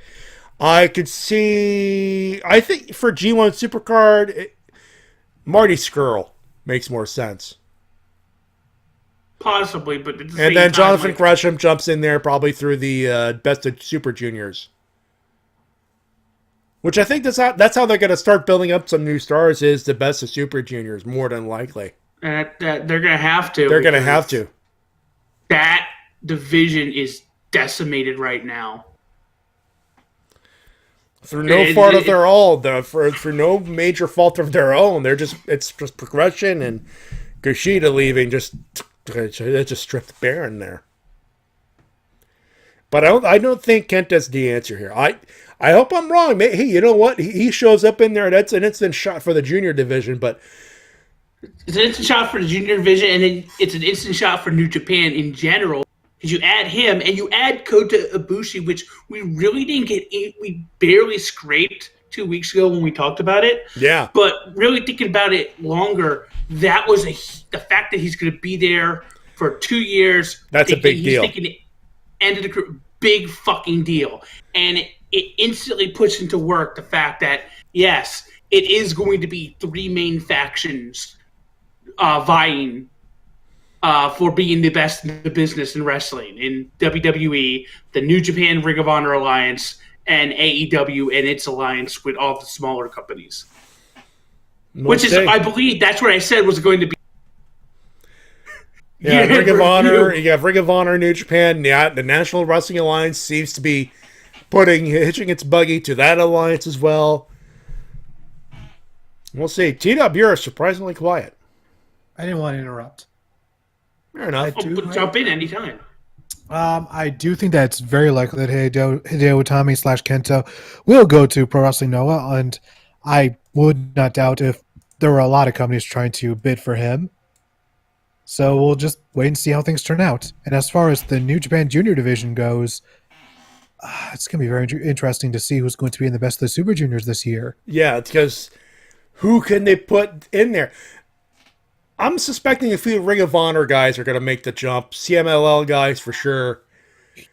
I could see. I think for G1 Supercard, Marty Scurll makes more sense. Possibly, but at the and same then time, Jonathan Gresham jumps in there probably through the Best of Super Juniors. Which I think that's how they're going to start building up some new stars is the Best of Super Juniors, more than likely. They're going to have to. They're going to have to. That division is decimated right now. Through no fault of their own. Through no major fault of their own. It's just progression and Kushida leaving just stripped Baron there. But I don't think Kenta's the answer here. I hope I'm wrong. Hey, you know what? He shows up in there. That's an instant shot for the junior division, but it's an instant shot for the junior division, and then it's an instant shot for New Japan in general. Because you add him, and you add Kota Ibushi, which we really didn't get. We barely scraped 2 weeks ago when we talked about it. Yeah. But really thinking about it longer, that was the fact that he's going to be there for 2 years. That's a big deal. He's thinking end of the career, big fucking deal, and it instantly puts into work the fact that yes, it is going to be three main factions vying for being the best in the business in wrestling in WWE, the New Japan Ring of Honor Alliance, and AEW and its alliance with all the smaller companies. Which is, I believe, that's what I said was going to be. Yeah, Ring of Honor. You have Ring of Honor, New Japan. Yeah, the National Wrestling Alliance seems to be hitching its buggy to that alliance as well. We'll see. TW, you're surprisingly quiet. I didn't want to interrupt. Fair enough. Jump in anytime. I do think that it's very likely that Hideo Itami / Kento will go to Pro Wrestling Noah, and I would not doubt if there were a lot of companies trying to bid for him. So we'll just wait and see how things turn out. And as far as the New Japan Junior Division goes, it's going to be very interesting to see who's going to be in the Best of the Super Juniors this year. Yeah, because who can they put in there? I'm suspecting a few Ring of Honor guys are going to make the jump. CMLL guys for sure.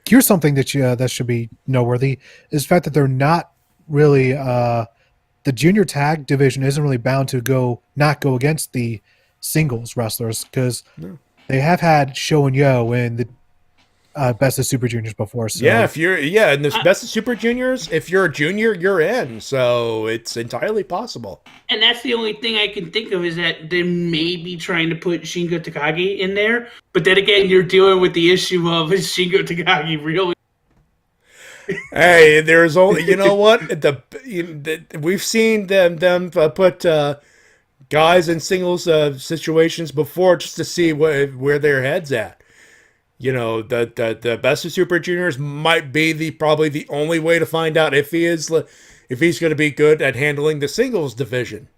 Here's something that that should be noteworthy is the fact that they're not really the junior tag division isn't really bound to not go against the singles wrestlers because they have had Sho and Yo, and Best of Super Juniors before. So. Yeah, in this Best of Super Juniors, if you're a junior, you're in. So it's entirely possible. And that's the only thing I can think of is that they may be trying to put Shingo Takagi in there. But then again, you're dealing with the issue of is Shingo Takagi really? Hey, there's only what we've seen them put guys in singles situations before just to see where their head's at. The Best of Super Juniors might be probably the only way to find out if he's going to be good at handling the singles division.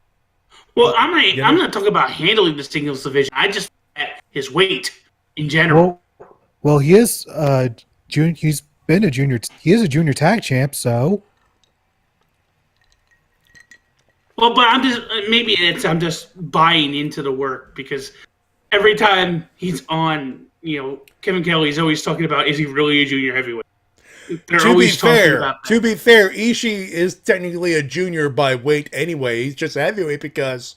Well, I'm not talking about handling the singles division. I just at his weight in general. Well, he is he's been a junior. He is a junior tag champ, so. Well, but I'm just buying into the work because every time he's on. Kevin Kelly's always talking about, is he really a junior heavyweight? To be fair, Ishii is technically a junior by weight anyway. He's just a heavyweight because,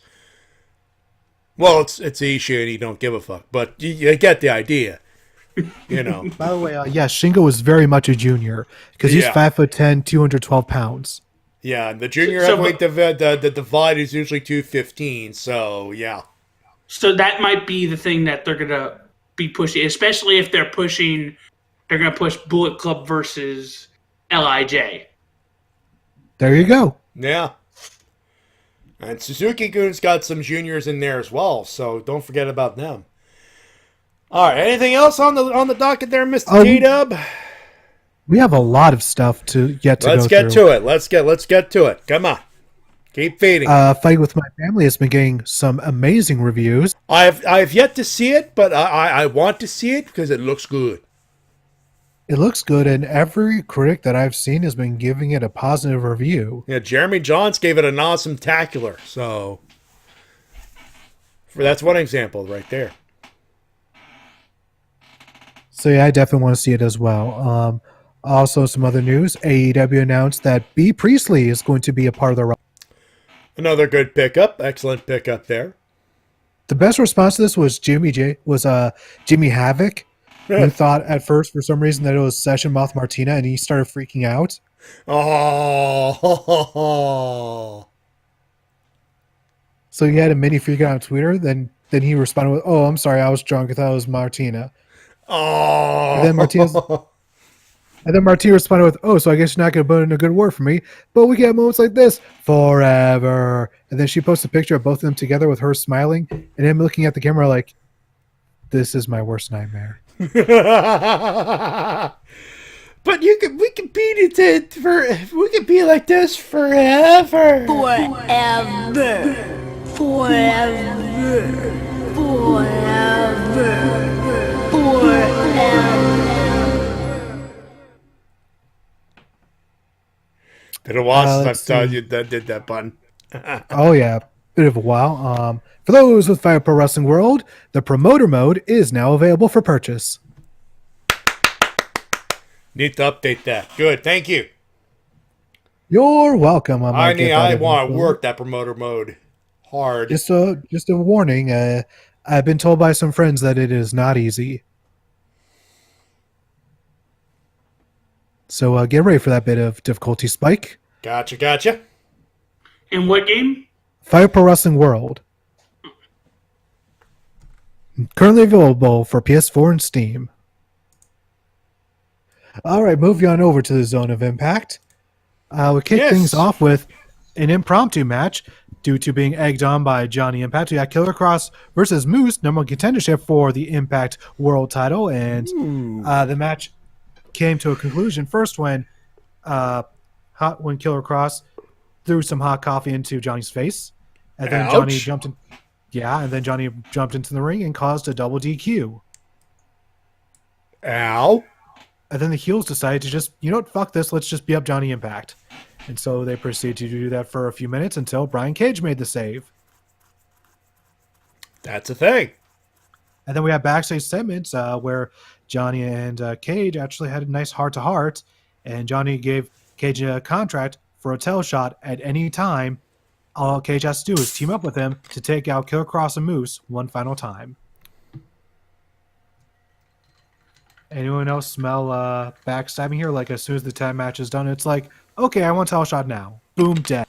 well, it's Ishii and he don't give a fuck. But you get the idea, By the way, Shingo is very much a junior because he's 5'10", 212 pounds. Yeah, and the junior heavyweight the divide is usually 215. So yeah. So that might be the thing that they're gonna be pushing, especially if they're going to push Bullet Club versus LIJ. There you go. Yeah. And Suzuki-gun's got some juniors in there as well, so don't forget about them. All right, anything else on the docket there, Mr. G-Dub? We have a lot of stuff to go through. Let's get to it. Let's get to it. Come on. Keep feeding. Fight with My Family has been getting some amazing reviews. I've yet to see it, but I want to see it because it looks good. It looks good, and every critic that I've seen has been giving it a positive review. Yeah, Jeremy Johns gave it an awesome-tacular, so that's one example right there. So yeah, I definitely want to see it as well. Also, some other news. AEW announced that B. Priestley is going to be a part of the roster. Another good pickup. Excellent pickup there. The best response to this was Jimmy Havoc, who thought at first for some reason that it was Session Moth Martina, and he started freaking out. Oh. So he had a mini freak out on Twitter. Then he responded with, "Oh, I'm sorry, I was drunk. I thought it was Martina." Oh. And then Martina responded with, "Oh, so I guess you're not going to put in a good word for me, but we get moments like this forever." And then she posted a picture of both of them together with her smiling and him looking at the camera like, "This is my worst nightmare." But we can beat it we can be like this forever. Forever. Been a while since I did that button. Oh yeah, bit of a while. For those with Fire Pro Wrestling World, the promoter mode is now available for purchase. Need to update that. Good, thank you. You're welcome. I want to work that promoter mode hard. Just a warning. I've been told by some friends that it is not easy. So get ready for that bit of difficulty spike. Gotcha. In what game? Fire Pro Wrestling World. Currently available for PS4 and Steam. All right, moving on over to the Zone of Impact. We kick things off with an impromptu match due to being egged on by Johnny Impact. We got Killer Cross versus Moose, number one contendership for the Impact World title. And the match came to a conclusion first when Killer Cross threw some hot coffee into Johnny's face. And then Johnny jumped in. Yeah, and then Johnny jumped into the ring and caused a double DQ. Ow. And then the heels decided to just, fuck this, let's just beat up Johnny Impact. And so they proceeded to do that for a few minutes until Brian Cage made the save. That's a thing. And then we have backstage segments where Johnny and Cage actually had a nice heart-to-heart, and Johnny gave Cage a contract for a tail shot at any time. All Cage has to do is team up with him to take out Killer Cross and Moose one final time. Anyone else smell backstabbing here? Like, as soon as the 10 match is done, it's like, okay, I want title shot now. Boom, dead.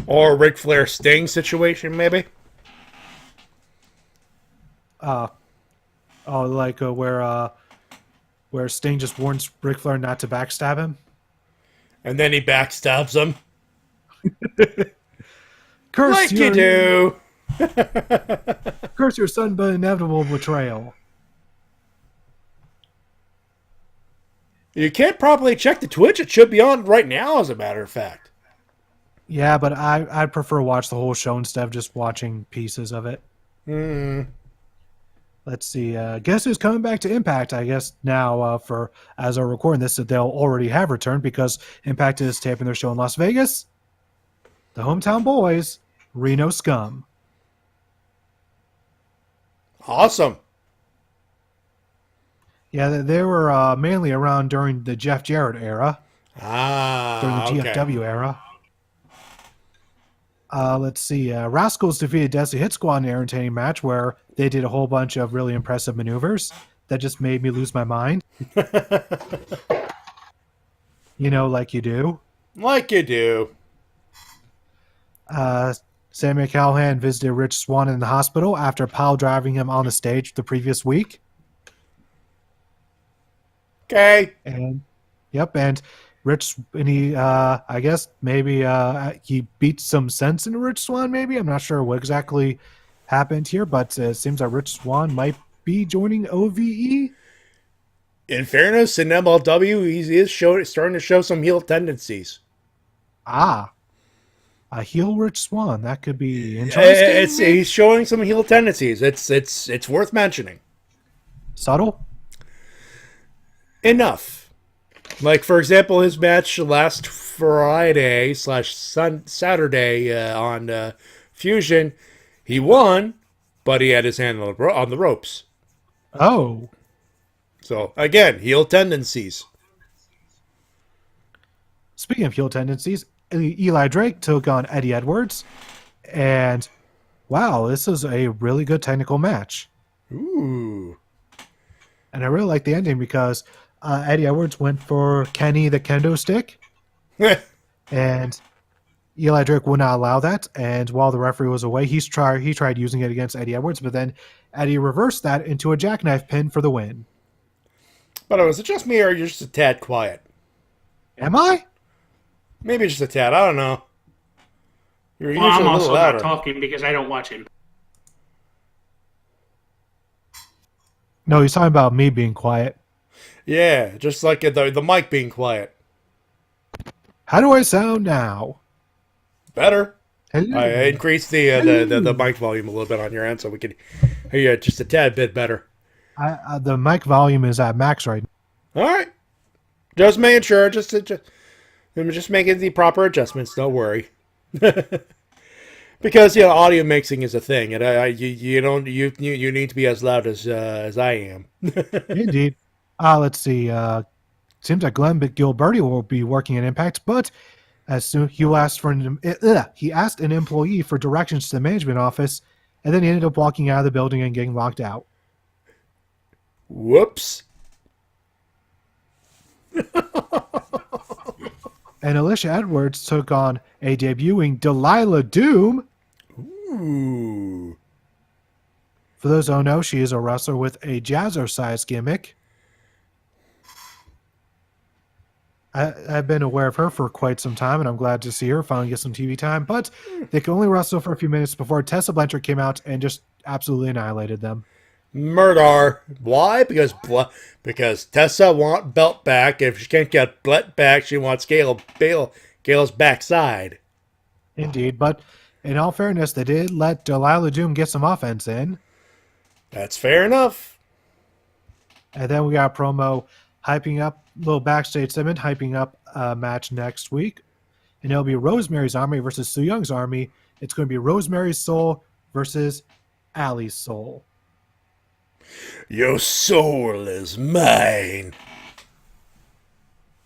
Or Ric Flair Sting situation, maybe? Where Sting just warns Ric Flair not to backstab him. And then he backstabs him. Curse like your, you do. Curse your son, but inevitable betrayal. You can't properly check the Twitch. It should be on right now, as a matter of fact. Yeah, but I'd prefer watch the whole show instead of just watching pieces of it. Let's see. Guess who's coming back to Impact? I guess now, for as I'm recording this, they'll already have returned because Impact is taping their show in Las Vegas. The hometown boys, Reno Scum. Awesome. Yeah, they were mainly around during the Jeff Jarrett era. During the GFW era. Let's see. Rascals defeated Desi Hit Squad in an entertaining match where they did a whole bunch of really impressive maneuvers that just made me lose my mind. You know, like you do. Like you do. Sammy Callahan visited Rich Swann in the hospital after pile driving him on the stage the previous week. Okay. And Rich, and he, I guess maybe he beat some sense into Rich Swann, maybe. I'm not sure what exactly happened here, but it seems that Rich Swann might be joining OVE. In fairness, in MLW, he is starting to show some heel tendencies. A heel Rich Swann. That could be interesting. He's showing some heel tendencies. It's worth mentioning. Subtle? Enough. Like, for example, his match last Friday / Saturday on Fusion, he won, but he had his hand on the ropes. Oh. So, again, heel tendencies. Speaking of heel tendencies, Eli Drake took on Eddie Edwards, and wow, this is a really good technical match. Ooh. And I really like the ending because Eddie Edwards went for Kenny the kendo stick, and Eli Drake would not allow that. And while the referee was away, he tried using it against Eddie Edwards, but then Eddie reversed that into a jackknife pin for the win. But was it just me, or you're just a tad quiet? Am I? Maybe just a tad. I don't know. You're usually I'm a also little louder. not talking because I don't watch him. No, he's talking about me being quiet. Yeah, just like the mic being quiet. How do I sound now? Better. Hello. I increased the mic volume a little bit on your end so we can hear you just a tad bit better. The mic volume is at max right now. All right. Just making sure. Just making the proper adjustments. Don't worry. Because audio mixing is a thing, and you need to be as loud as I am. Indeed. Let's see. Seems like Glenn Gilberti will be working in Impact, but as soon he asked an employee for directions to the management office, and then he ended up walking out of the building and getting locked out. Whoops. And Alicia Edwards took on a debuting Delilah Doom. Ooh. For those who don't know, she is a wrestler with a jazzercise gimmick. I've been aware of her for quite some time, and I'm glad to see her finally get some TV time. But they could only wrestle for a few minutes before Tessa Blanchard came out and just absolutely annihilated them. Murder. Why? Because Tessa wants belt back. If she can't get belt back, she wants Gale's backside. Indeed, but in all fairness, they did let Delilah Doom get some offense in. That's fair enough. And then we got a promo hyping up, a little backstage segment hyping up a match next week. And it'll be Rosemary's Army versus Su Young's Army. It's going to be Rosemary's Soul versus Allie's Soul. Your soul is mine.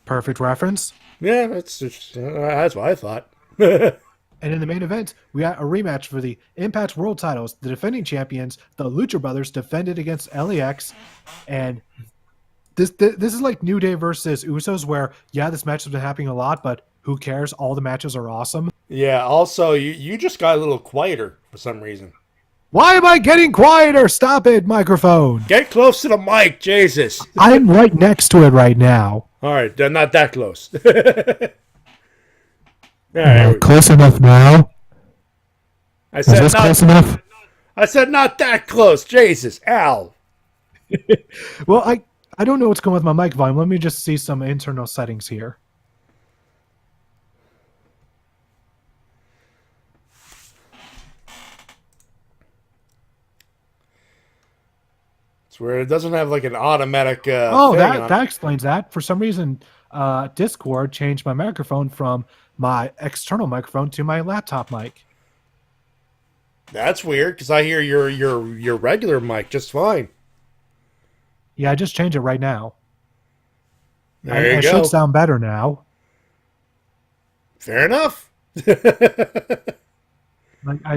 Perfect reference. Yeah, that's what I thought. And in the main event, we got a rematch for the Impact World titles. The defending champions, the Lucha Brothers, defended against LAX. And this is like New Day versus Usos, where, yeah, this match has been happening a lot, but who cares? All the matches are awesome. Yeah, also, you just got a little quieter for some reason. Why am I getting quieter? Stop it, microphone. Get close to the mic, Jesus. I'm right next to it right now. All right, they're not that close. Right, close enough now. I said Is this close enough? I said not that close. Jesus, Al. Well, I don't know what's going on with my mic volume. Let me just see some internal settings here. It's where it doesn't have like an automatic. That explains that. For some reason, Discord changed my microphone from my external microphone to my laptop mic. That's weird because I hear your regular mic just fine. Yeah, I just changed it right now. There you I go. should sound better now. Fair enough.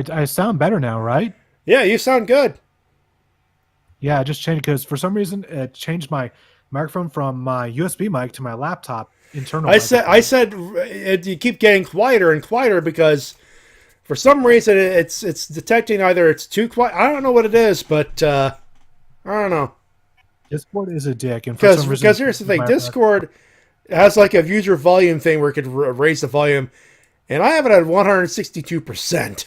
I sound better now, right? Yeah, you sound good. Yeah, I just changed because for some reason it changed my microphone from my USB mic to my laptop internal. I said you keep getting quieter and quieter because for some reason it's detecting either it's too quiet. I don't know what it is, but I don't know. Discord is a dick, and for some reason, because here's the thing: Discord has like a user volume thing where it could raise the volume, and I have it at 162%.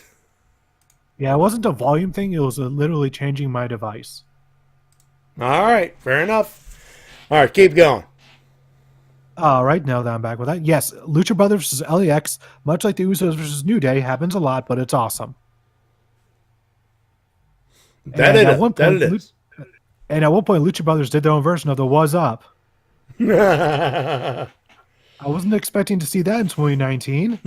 Yeah, it wasn't a volume thing; it was literally changing my device. All right, fair enough. All right, keep going. All right, now that I'm back with that, yes, Lucha Brothers versus LAX, much like the Usos versus New Day, happens a lot, but it's awesome. That it is. And at one point, Lucha Brothers did their own version of the "Was Up." I wasn't expecting to see that in 2019.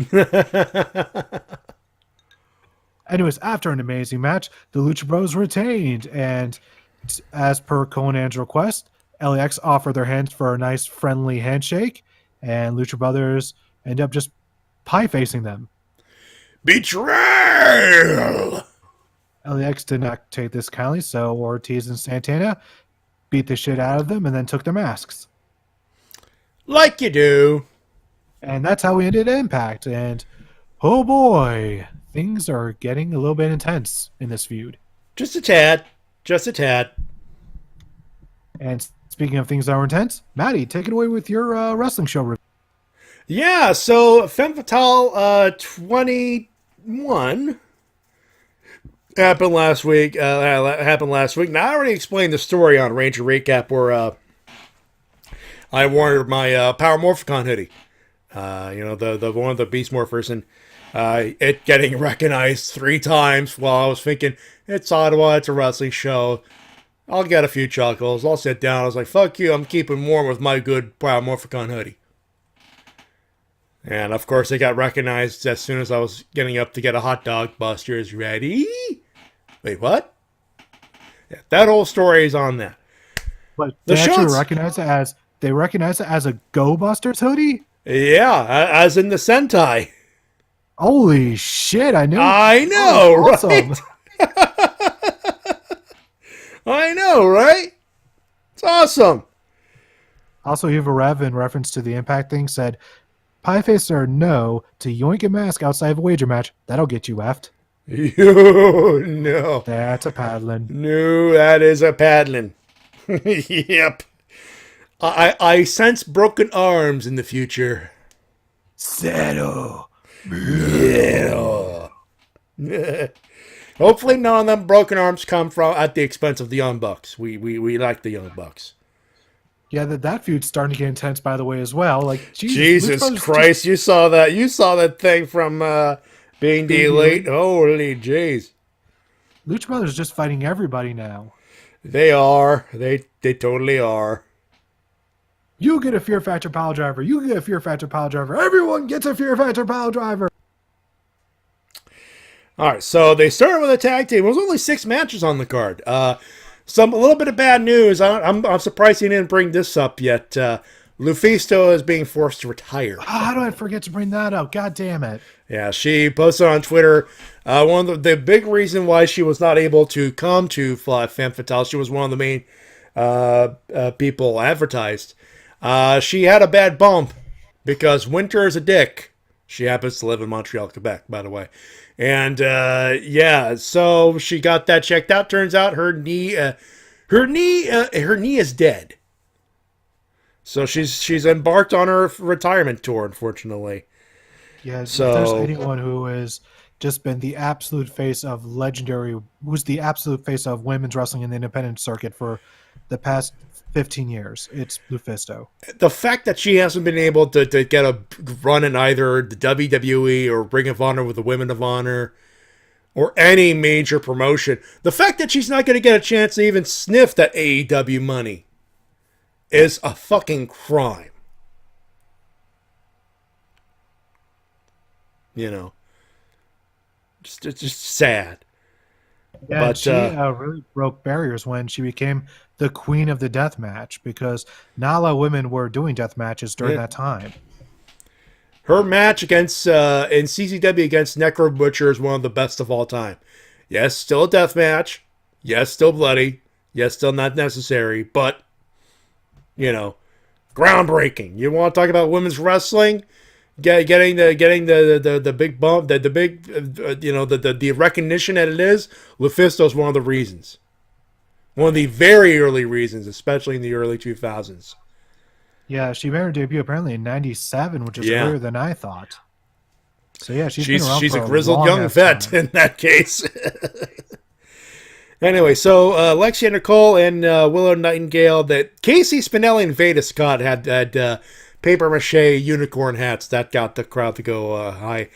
Anyways, after an amazing match, the Lucha Bros retained, and as per Conan's request, LAX offered their hands for a nice friendly handshake, and Lucha Brothers end up just pie-facing them. Betrayal! LAX did not take this kindly, so Ortiz and Santana beat the shit out of them and then took their masks. Like you do. And that's how we ended Impact. And oh boy, things are getting a little bit intense in this feud. Just a tad. Just a tad. And speaking of things that are intense, Matty, take it away with your wrestling show review. Yeah, so Femme Fatale 21 happened last week. Now, I already explained the story on Ranger Recap where I wore my Power Morphicon hoodie. The one of the Beast Morphers, and it getting recognized 3 times while I was thinking, it's Ottawa, it's a wrestling show. I'll get a few chuckles. I'll sit down. I was like, fuck you, I'm keeping warm with my good Power Morphicon hoodie. And, of course, it got recognized as soon as I was getting up to get a hot dog. Buster's ready. Wait, what? Yeah, that whole story is on that. But they actually recognize it as a Go Busters hoodie? Yeah, as in the Sentai. Holy shit, I know, awesome. Right? I know, right? It's awesome. Also, Eva Rev, in reference to the Impact thing, said, "Pie face or no to yoink a mask outside of a wager match, that'll get you effed." No. That's a paddling. No, that is a paddling. Yep. I sense broken arms in the future. Settle. Yeah. Hopefully none of them broken arms come from at the expense of the Young Bucks. We like the Young Bucks. Yeah, that feud's starting to get intense, by the way, as well. Like Jesus Christ, you saw that thing from being the Elite. Holy jeez. Lucha Brothers just fighting everybody now. They are. They totally are. You get a Fear Factor pile driver. You get a Fear Factor pile driver. Everyone gets a Fear Factor pile driver. All right, so they started with a tag team. There was only 6 matches on the card. A little bit of bad news. I'm surprised he didn't bring this up yet. Lufisto is being forced to retire. How do I forget to bring that up? God damn it. Yeah, she posted on Twitter, one of the big reason why she was not able to come to Femme Fatale, she was one of the main people advertised. She had a bad bump because Winter is a dick. She happens to live in Montreal, Quebec, by the way. And yeah, so she got that checked out. Turns out her knee is dead. So she's embarked on her retirement tour, unfortunately. Yeah, so if there's anyone who has just been the absolute face of who's the absolute face of women's wrestling in the independent circuit for the past 15 years, it's Lufisto. The fact that she hasn't been able to get a run in either the WWE or Ring of Honor with the Women of Honor or any major promotion, the fact that she's not going to get a chance to even sniff that AEW money is a fucking crime. You know, it's just sad. Yeah, but she really broke barriers when she became the queen of the death match, because not a lot of women were doing death matches during that time. Her match against in CCW against Necro Butcher is one of the best of all time. Yes, still a death match. Yes, still bloody. Yes, still not necessary, but you know, groundbreaking. You want to talk about women's wrestling? Getting the big bump, the big the recognition that it is. Lufisto is one of the reasons. One of the very early reasons, especially in the early 2000s. Yeah, she made her debut apparently in '97, which is earlier than I thought. So yeah, she's been around she's for a grizzled young vet time. in that case. Anyway, so Lexi and Nicole and Willow Nightingale, that Kasey, Spinelli, and Veda Scott had paper mache unicorn hats. That got the crowd to go high.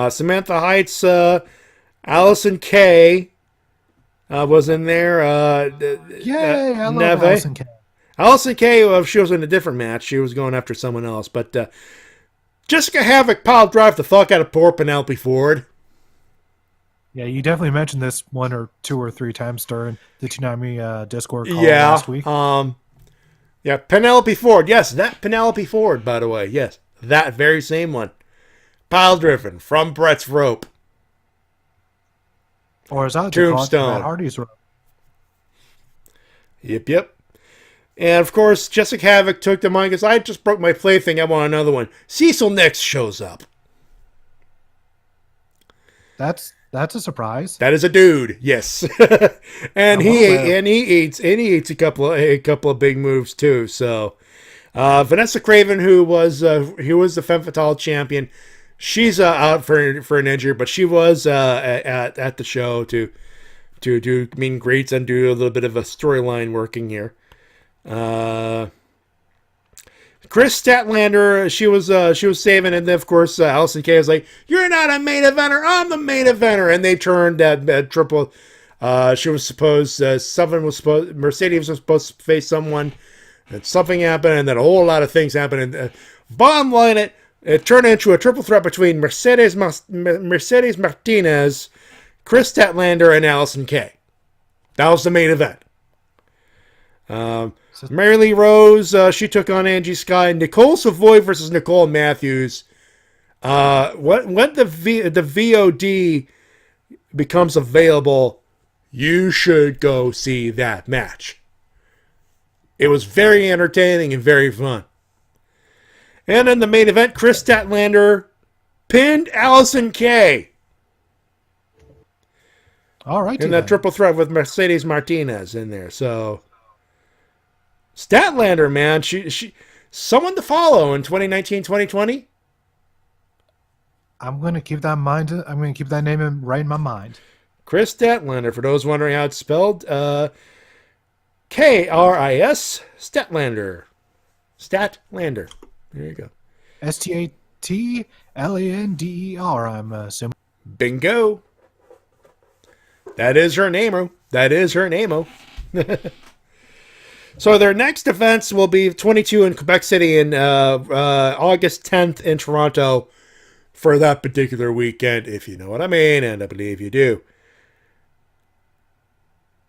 Samantha Heights, Allison Kay was in there. Yay, I love Neve. Allison Kay. Allison Kay, she was in a different match. She was going after someone else. But Jessica Havoc pile drive the fuck out of poor Penelope Ford. Yeah, you definitely mentioned this 1 or 2 or 3 times during the Toonami Discord call last week. Yeah, Penelope Ford. Yes, that Penelope Ford, by the way. Yes, that very same one. Pile driven from Brett's rope. Or as I like to call it, Tombstone. Matt Hardy's rope. Yep. And, of course, Jessica Havoc took the mic because I just broke my plaything. I want another one. Cecil next shows up. That's a surprise. That is a dude, yes. and he eats a couple of big moves too. So Vanessa Craven, who was the Femme Fatale champion, she's out for an injury, but she was at the show to do meet and greets and do a little bit of a storyline working here. Chris Statlander, she was saving, and then of course Allison Kay was like, "You're not a main eventer, I'm the main eventer," and they turned that triple. Mercedes was supposed to face someone, and something happened, and then a whole lot of things happened. And bottom line, it turned into a triple threat between Mercedes Martinez, Chris Statlander, and Allison Kay. That was the main event. Mary Lee Rose, she took on Angie Sky. Nicole Savoy versus Nicole Matthews. When the VOD becomes available, you should go see that match. It was very entertaining and very fun. And in the main event, Chris Statlander pinned Allison Kay. All right. In that triple threat with Mercedes Martinez in there. So Statlander, man, she someone to follow in 2019, 2020. I'm going to keep that in mind. I'm going to keep that name right in my mind. Chris Statlander, for those wondering how it's spelled, K-R-I-S, Statlander. Statlander. There you go. Statlander, I'm assuming. Bingo. That is her name-o. So their next events will be 22 in Quebec City and August 10th in Toronto for that particular weekend, if you know what I mean, and I believe you do.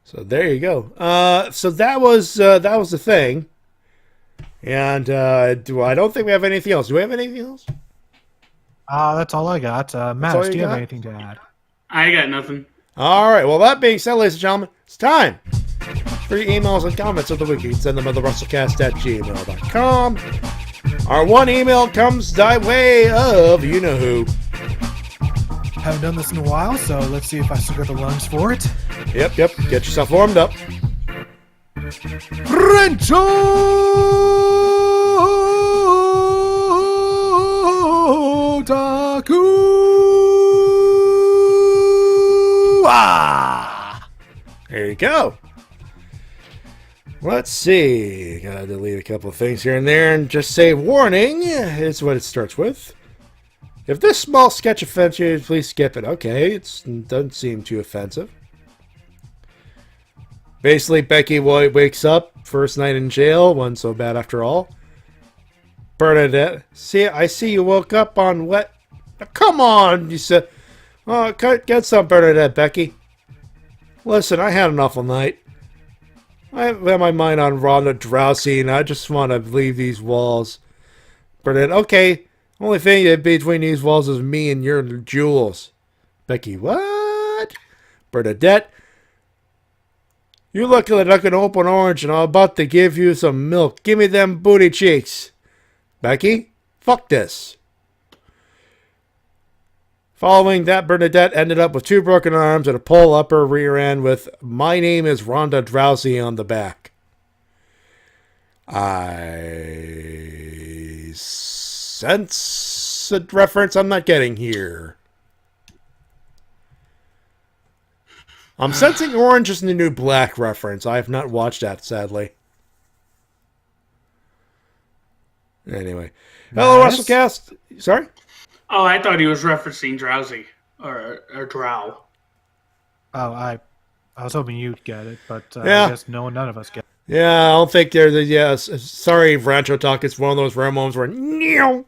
So there you go. So that was the thing. And I don't think we have anything else. Do we have anything else? That's all I got. Matt, do you have anything to add? I got nothing. All right. Well, that being said, ladies and gentlemen, it's time for your emails and comments of the week. You can send them to the Wrestle-Cast@gmail.com. Our one email comes by way of you-know-who. Haven't done this in a while, so let's see if I still got the lungs for it. Yep. Get yourself warmed up. Rento Taku. There you go. Let's see. Gotta delete a couple of things here and there and just say warning is what it starts with. If this small sketch offends you, please skip it. Okay, it doesn't seem too offensive. Basically, Becky White wakes up, first night in jail, wasn't so bad after all. Bernadette, I see you woke up on wet. Come on, you said. Oh, get some Bernadette, Becky. Listen, I had an awful night. I have my mind on Ronda Rousey, and I just want to leave these walls. Bernadette, okay. Only thing between these walls is me and your jewels. Becky, what? Bernadette, you look like an open orange, and I'm about to give you some milk. Give me them booty cheeks. Becky, fuck this. Following that, Bernadette ended up with 2 broken arms and a pull up her rear end with "My name is Ronda Rousey" on the back. I sense a reference I'm not getting here. I'm sensing orange is the new black reference. I have not watched that, sadly. Anyway. Hello, Wrestle-Cast. Sorry? Oh, I thought he was referencing Drowsy or Drow. Oh, I was hoping you'd get it, but yeah. I guess none of us get it. Yeah, I don't think there's a yes. Sorry, Rancho Talk. It's one of those rare moments where Neow.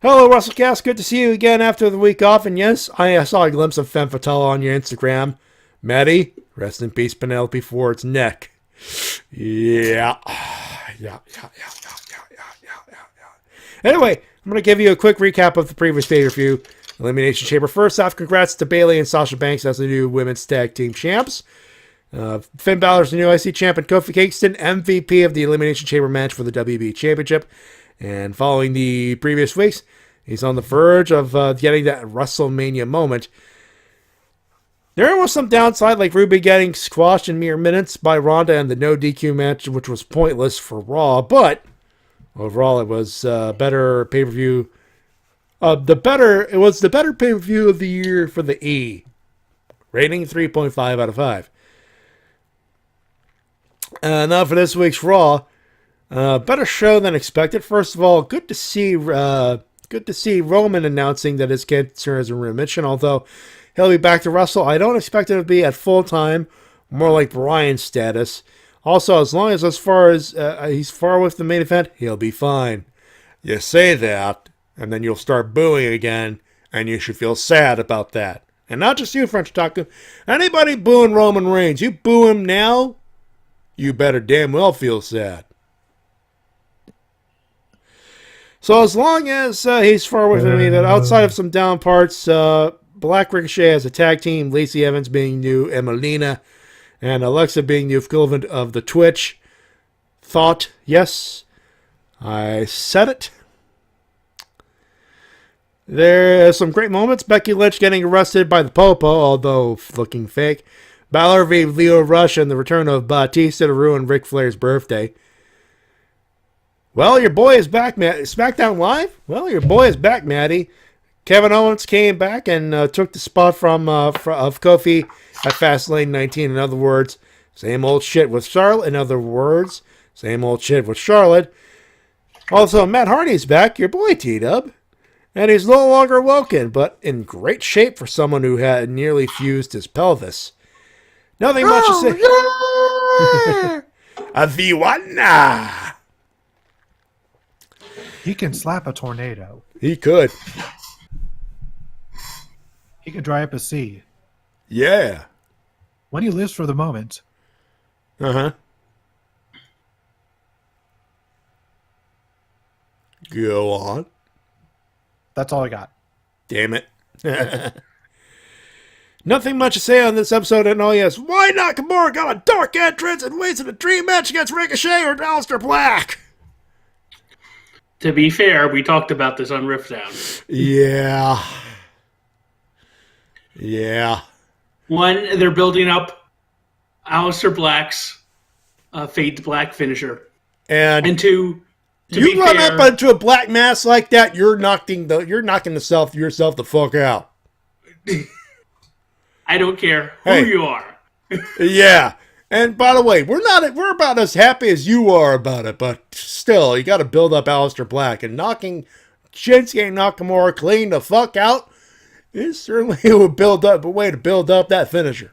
Hello, Wrestle-Cast. Good to see you again after the week off. And yes, I saw a glimpse of Femme Fatale on your Instagram. Matty, rest in peace, Penelope Ford's neck. Yeah. Anyway, I'm going to give you a quick recap of the previous pay-per-view. Elimination Chamber. First off, congrats to Bayley and Sasha Banks as the new women's tag team champs. Finn Balor's the new IC champ, and Kofi Kingston MVP of the Elimination Chamber match for the WB Championship. And following the previous weeks, he's on the verge of getting that WrestleMania moment. There was some downside, like Ruby getting squashed in mere minutes by Ronda and the no DQ match, which was pointless for Raw, but overall it was better pay-per-view. It was the better pay-per-view of the year for the E. Rating 3.5 out of 5. Now for this week's Raw. Better show than expected. First of all, good to see Roman announcing that his cancer is in remission, although he'll be back to wrestle. I don't expect him to be at full time, more like Bryan's status. Also, as long as far as he's far with the main event, he'll be fine. You say that, and then you'll start booing again, and you should feel sad about that. And not just you, French Taco. Anybody booing Roman Reigns, you boo him now, you better damn well feel sad. So as long as he's far away from me, that outside of some down parts, Black Ricochet as a tag team, Lacey Evans being new Emelina, and Alexa being the equivalent of the Twitch. Thought, yes, I said it. There are some great moments. Becky Lynch getting arrested by the Popo, although looking fake. Balor v. Leo Rush and the return of Batista to ruin Ric Flair's birthday. Well, your boy is back, Matt. SmackDown Live? Well, your boy is back, Matty. Kevin Owens came back and took the spot of Kofi at Fastlane 19. In other words, same old shit with Charlotte. In other words, same old shit with Charlotte. Also, Matt Hardy's back, your boy T-Dub. And he's no longer woken, but in great shape for someone who had nearly fused his pelvis. Nothing much to say. Yeah! Aviwana! He can slap a tornado. He could. He could dry up a sea. Yeah. When he lives for the moment. Uh-huh. Go on. That's all I got. Damn it. Nothing much to say on this episode, and yes, why Nakamura got a dark entrance and wasted a dream match against Ricochet or Aleister Black? To be fair, we talked about this on Rift Down. Yeah. Yeah. One, they're building up Aleister Black's Fade to Black finisher. And two, you run up into a black mass like that, you're knocking yourself the fuck out. I don't care who you are. Yeah. And by the way, we're about as happy as you are about it, but still, you got to build up Aleister Black, and knocking Shinsuke Nakamura clean the fuck out is certainly a way to build up that finisher.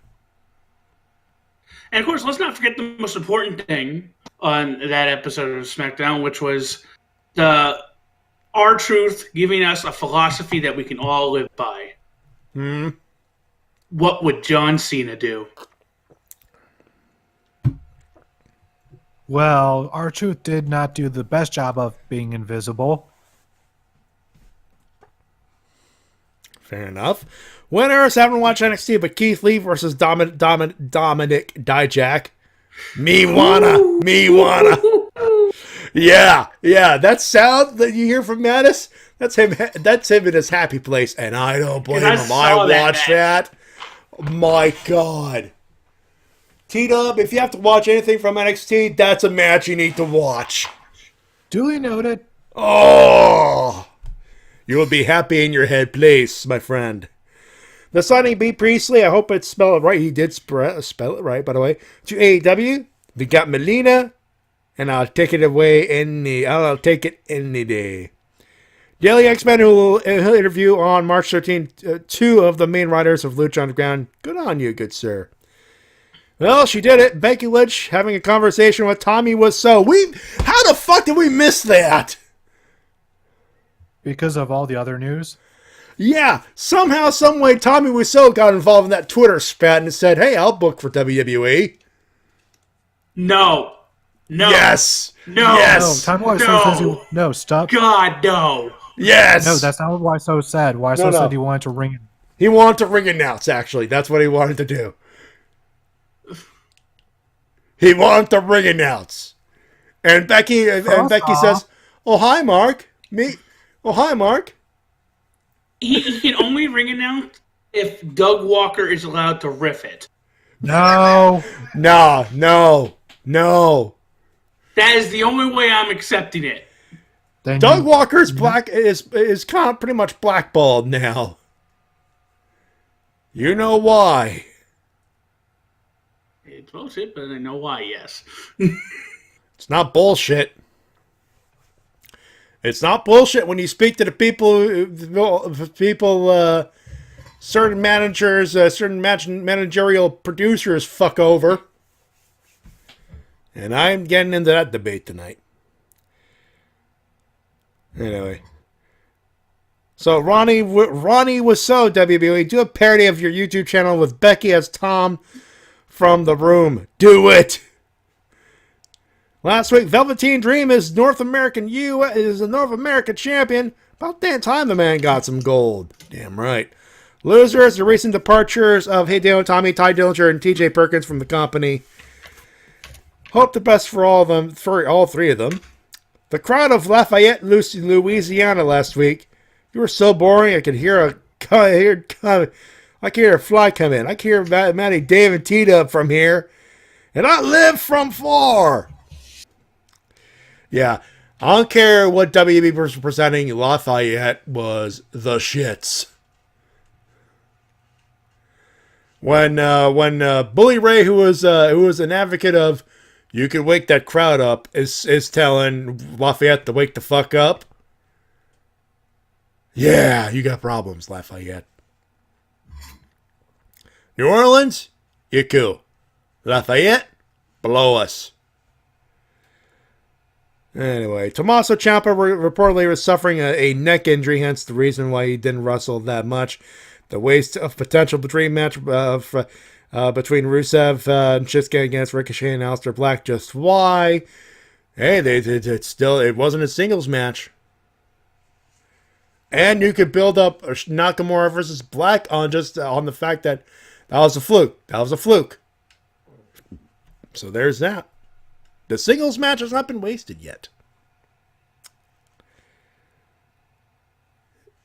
And of course, let's not forget the most important thing on that episode of SmackDown, which was the R-Truth giving us a philosophy that we can all live by. What would John Cena do? Well, R-Truth did not do the best job of being invisible. Fair enough. Winners, haven't watched NXT, but Keith Lee versus Dominic Dijak. Me wanna. Yeah, that sound that you hear from Mattis, that's him in his happy place, and I don't blame him. I watched that. My God. T-Dub, if you have to watch anything from NXT, that's a match you need to watch. Duly noted. Oh! You will be happy in your head place, my friend. The signing B. Priestley, I hope it's spelled right. He did spell it right, by the way. To AEW, we got Melina, and I'll take it any day. Daily X-Men, who will interview on March 13th, two of the main writers of Lucha Underground. Good on you, good sir. Well, she did it. Becky Lynch having a conversation with Tommy Wiseau. How the fuck did we miss that? Because of all the other news? Yeah, somehow, someway, Tommy Wiseau got involved in that Twitter spat and said, hey, I'll book for WWE. No. Yes. No. Yes. No, Tommy Wiseau says no, stop. God, no. Yes. No, that's not what Wiseau said. Wiseau said he wanted to ring. He wanted to ring announce, actually. That's what he wanted to do. He wanted to ring announce. And Becky says, oh, hi, Mark. Oh, hi, Mark. He can only ring announce if Doug Walker is allowed to riff it. No. No. That is the only way I'm accepting it. Doug Walker's is kind of pretty much blackballed now. You know why. It's bullshit, but I know why, yes. It's not bullshit. It's not bullshit when you speak to the people, certain managers, certain managerial producers fuck over. And I'm getting into that debate tonight. Anyway. So Ronnie Wiseau, WWE, do a parody of your YouTube channel with Becky as Tom from The Room. Do it! Last week, Velveteen Dream is a North American champion. About damn time the man got some gold. Damn right. Losers, the recent departures of Hideo Itami, Ty Dillinger, and TJ Perkins from the company. Hope the best for all three of them. The crowd of Lafayette, Louisiana last week. You were so boring I could hear I could hear a fly come in. I could hear Matty, Dave, and T-Dub from here. And I live from far. Yeah, I don't care what WB was presenting. Lafayette was the shits. When Bully Ray, who was an advocate of you can wake that crowd up, is telling Lafayette to wake the fuck up. Yeah, you got problems, Lafayette. New Orleans, you're cool. Lafayette, below us. Anyway, Tommaso Ciampa reportedly was suffering a neck injury, hence the reason why he didn't wrestle that much. The waste of potential dream match between Rusev and Shinsuke against Ricochet and Aleister Black. Just why? Hey, it wasn't a singles match. And you could build up Nakamura versus Black on just on the fact that was a fluke. That was a fluke. So there's that. The singles match has not been wasted yet.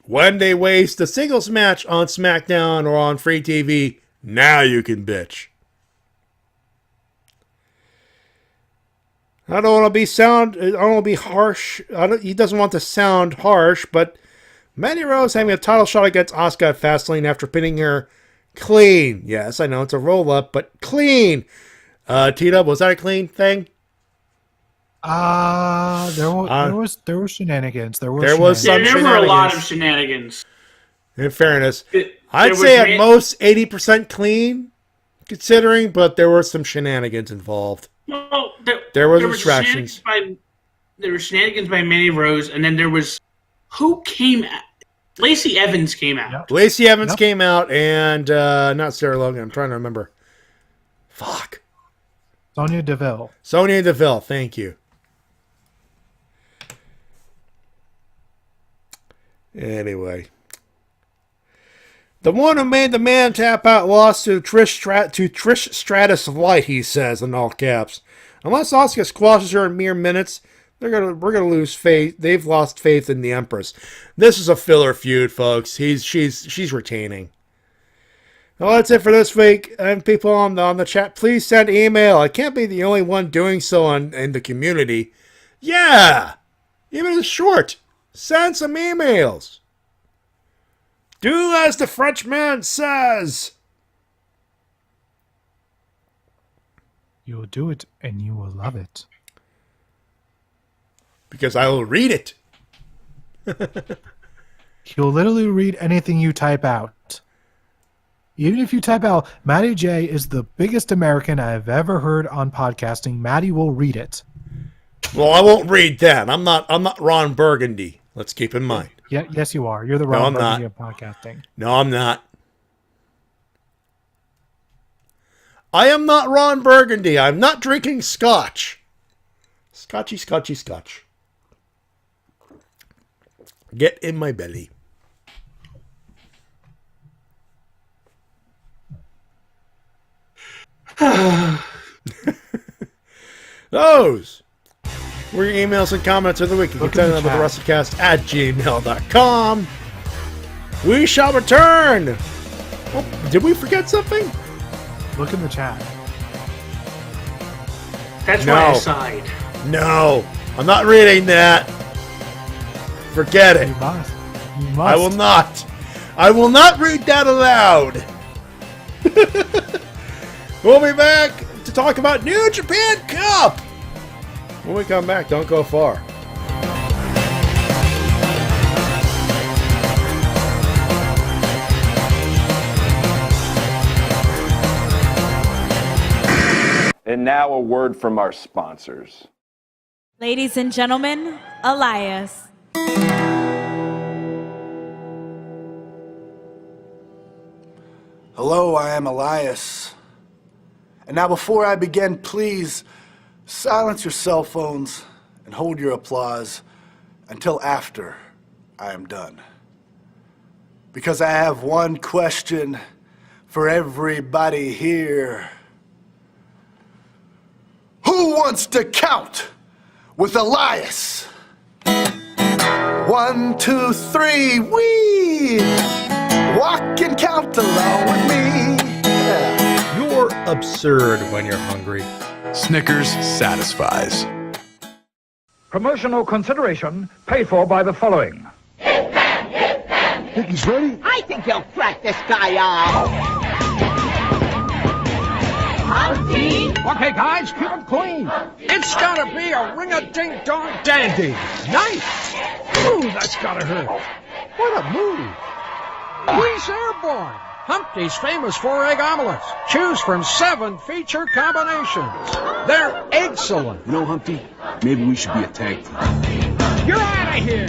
When they waste the singles match on SmackDown or on free TV, now you can bitch. I don't want to be harsh. He doesn't want to sound harsh, but Mandy Rose having a title shot against Asuka at Fastlane after pinning her clean. Yes, I know it's a roll-up, but clean. T-Dub, was that a clean thing? There were shenanigans. There were a lot of shenanigans. In fairness, I'd say at most 80% clean, considering, but there were some shenanigans involved. Well, there were distractions. There were shenanigans by Mandy Rose, and then there was who came out? Lacey Evans came out. Yep. Lacey Evans came out, and not Sarah Logan. I'm trying to remember. Fuck. Sonya Deville. Sonya Deville. Thank you. Anyway. The one who made the man tap out lost to Trish Stratus Light, he says in all caps. Unless Asuka squashes her in mere minutes, we're gonna lose faith. They've lost faith in the Empress. This is a filler feud, folks. She's retaining. Well, that's it for this week. And people on the chat, please send email. I can't be the only one doing so in the community. Yeah, even if it's short, send some emails. Do as the Frenchman says. You will do it, and you will love it. Because I will read it. He'll literally read anything you type out. Even if you type out, Matty J is the biggest American I've ever heard on podcasting, Matty will read it. Well, I won't read that. I'm not Ron Burgundy. Let's keep in mind. Yeah, yes, you are. You're the Ron Burgundy of podcasting. No, I'm not. I am not Ron Burgundy. I'm not drinking scotch. Scotchy, scotchy, scotch. Get in my belly. Those were your emails and comments of the week. You can send them to the Wrestle-Cast at gmail.com. We shall return. Oh, did we forget something? Look in the chat. That's why I sighed. No, I'm not reading that. Forget it. You must. I will not. I will not read that aloud. We'll be back to talk about New Japan Cup. When we come back, don't go far. And now a word from our sponsors. Ladies and gentlemen, Elias. Hello, I am Elias. And now before I begin, please silence your cell phones and hold your applause until after I am done. Because I have one question for everybody here. Who wants to count with Elias? 1, 2, 3, we walk and count along with me. Yeah. You're absurd when you're hungry. Snickers satisfies. Promotional consideration paid for by the following. Think he's ready? I think he'll crack this guy out. Okay, guys, keep it clean. It's gotta be a ring-a-ding-dong dandy. Nice. Ooh, that's gotta hurt. What a move. He's airborne. Humpty's famous 4-egg omelets. Choose from 7 feature combinations. They're excellent. You know, Humpty, maybe we should be a tag team. You're out of here.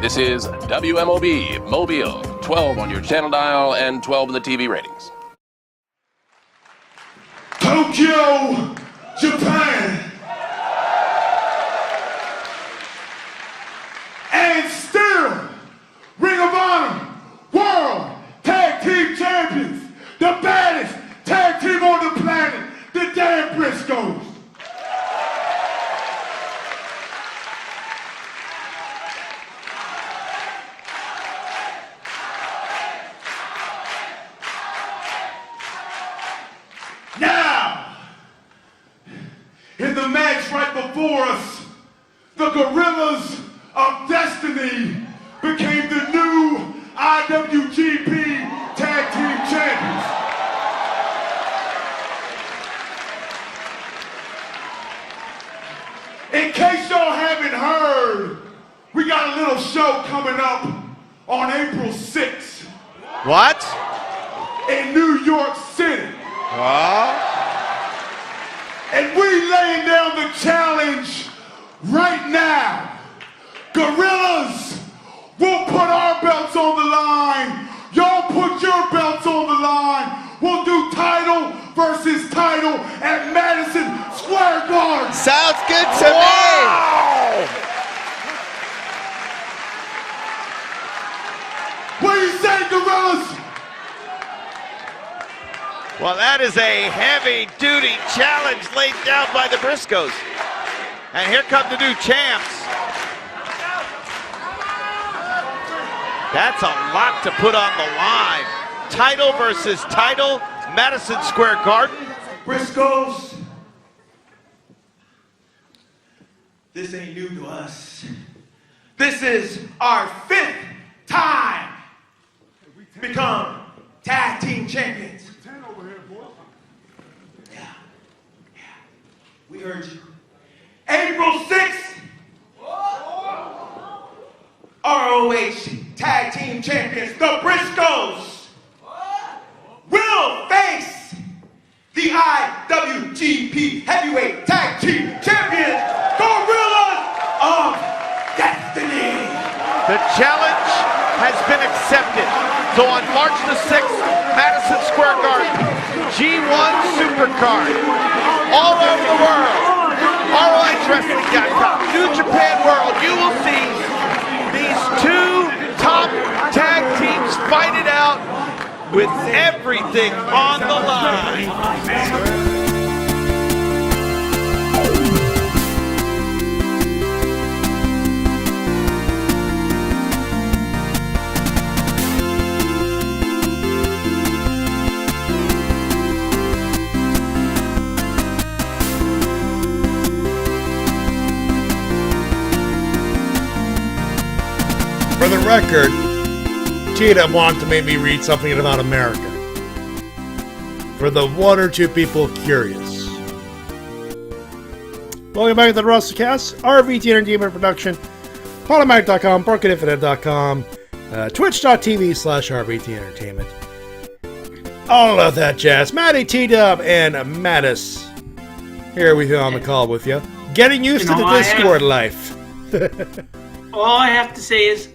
This is WMOB Mobile, 12 on your channel dial and 12 in the TV ratings. Tokyo, Japan. And still the match right before us, the Gorillas of Destiny became the new IWGP Tag Team Champions. In case y'all haven't heard, we got a little show coming up on April 6th. What? In New York City. And we laying down the challenge right now. Gorillas, we'll put our belts on the line. Y'all put your belts on the line. We'll do title versus title at Madison Square Garden. Sounds good to me. What do you say, Gorillas? Well, that is a heavy-duty challenge laid down by the Briscoes. And here come the new champs. That's a lot to put on the line. Title versus title, Madison Square Garden. Briscoes, this ain't new to us. This is our 5th time to become tag team champions. We heard you. April 6th, ROH Tag Team Champions, the Briscoes, will face the IWGP Heavyweight Tag Team Champions, Gorillas of Destiny. The challenge has been accepted. So on March the 6th, Madison Square Garden, G1 Supercard, all over the world, ROHWrestling.com, New Japan World, you will see these two top tag teams fight it out with everything on the line. For the record, Tita wanted to make me read something about America. For the one or two people curious. Welcome back to the Wrestle-Cast, RVT Entertainment Production, Podomatic.com, BrokenInfinite.com, Twitch.tv/RVT Entertainment. All of that jazz. Matty T-Dub and Matis here with you on the call with you. Getting used to the Discord life. All I have to say is,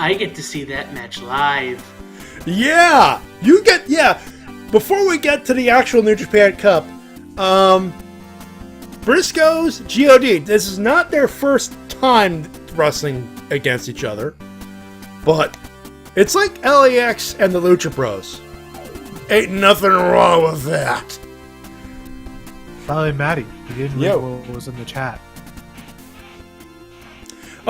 I get to see that match live. Yeah! Before we get to the actual New Japan Cup, Briscoes, GOD, this is not their first time wrestling against each other, but it's like LAX and the Lucha Bros. Ain't nothing wrong with that. Probably Matty. He didn't read what was in the chat.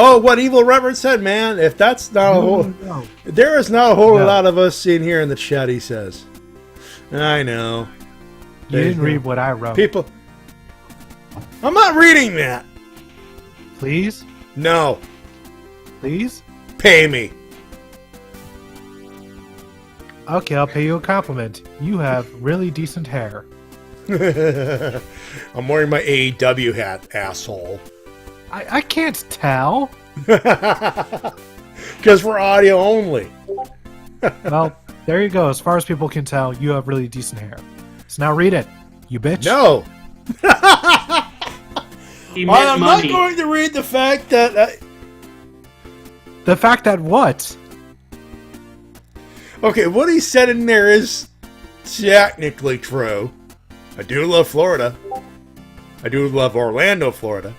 Oh, what Evil Reverend said, man. If that's not a whole... No. There is not a whole lot of us in here in the chat, he says. I know. You didn't read what I wrote. People... I'm not reading that. Please? No. Please? Pay me. Okay, I'll pay you a compliment. You have really decent hair. I'm wearing my AEW hat, asshole. I can't tell. Because we're audio only. Well, there you go. As far as people can tell, you have really decent hair. So now read it, you bitch. No. I'm not money. going to read the fact that... The fact that what? Okay, what he said in there is technically true. I do love Florida. I do love Orlando, Florida.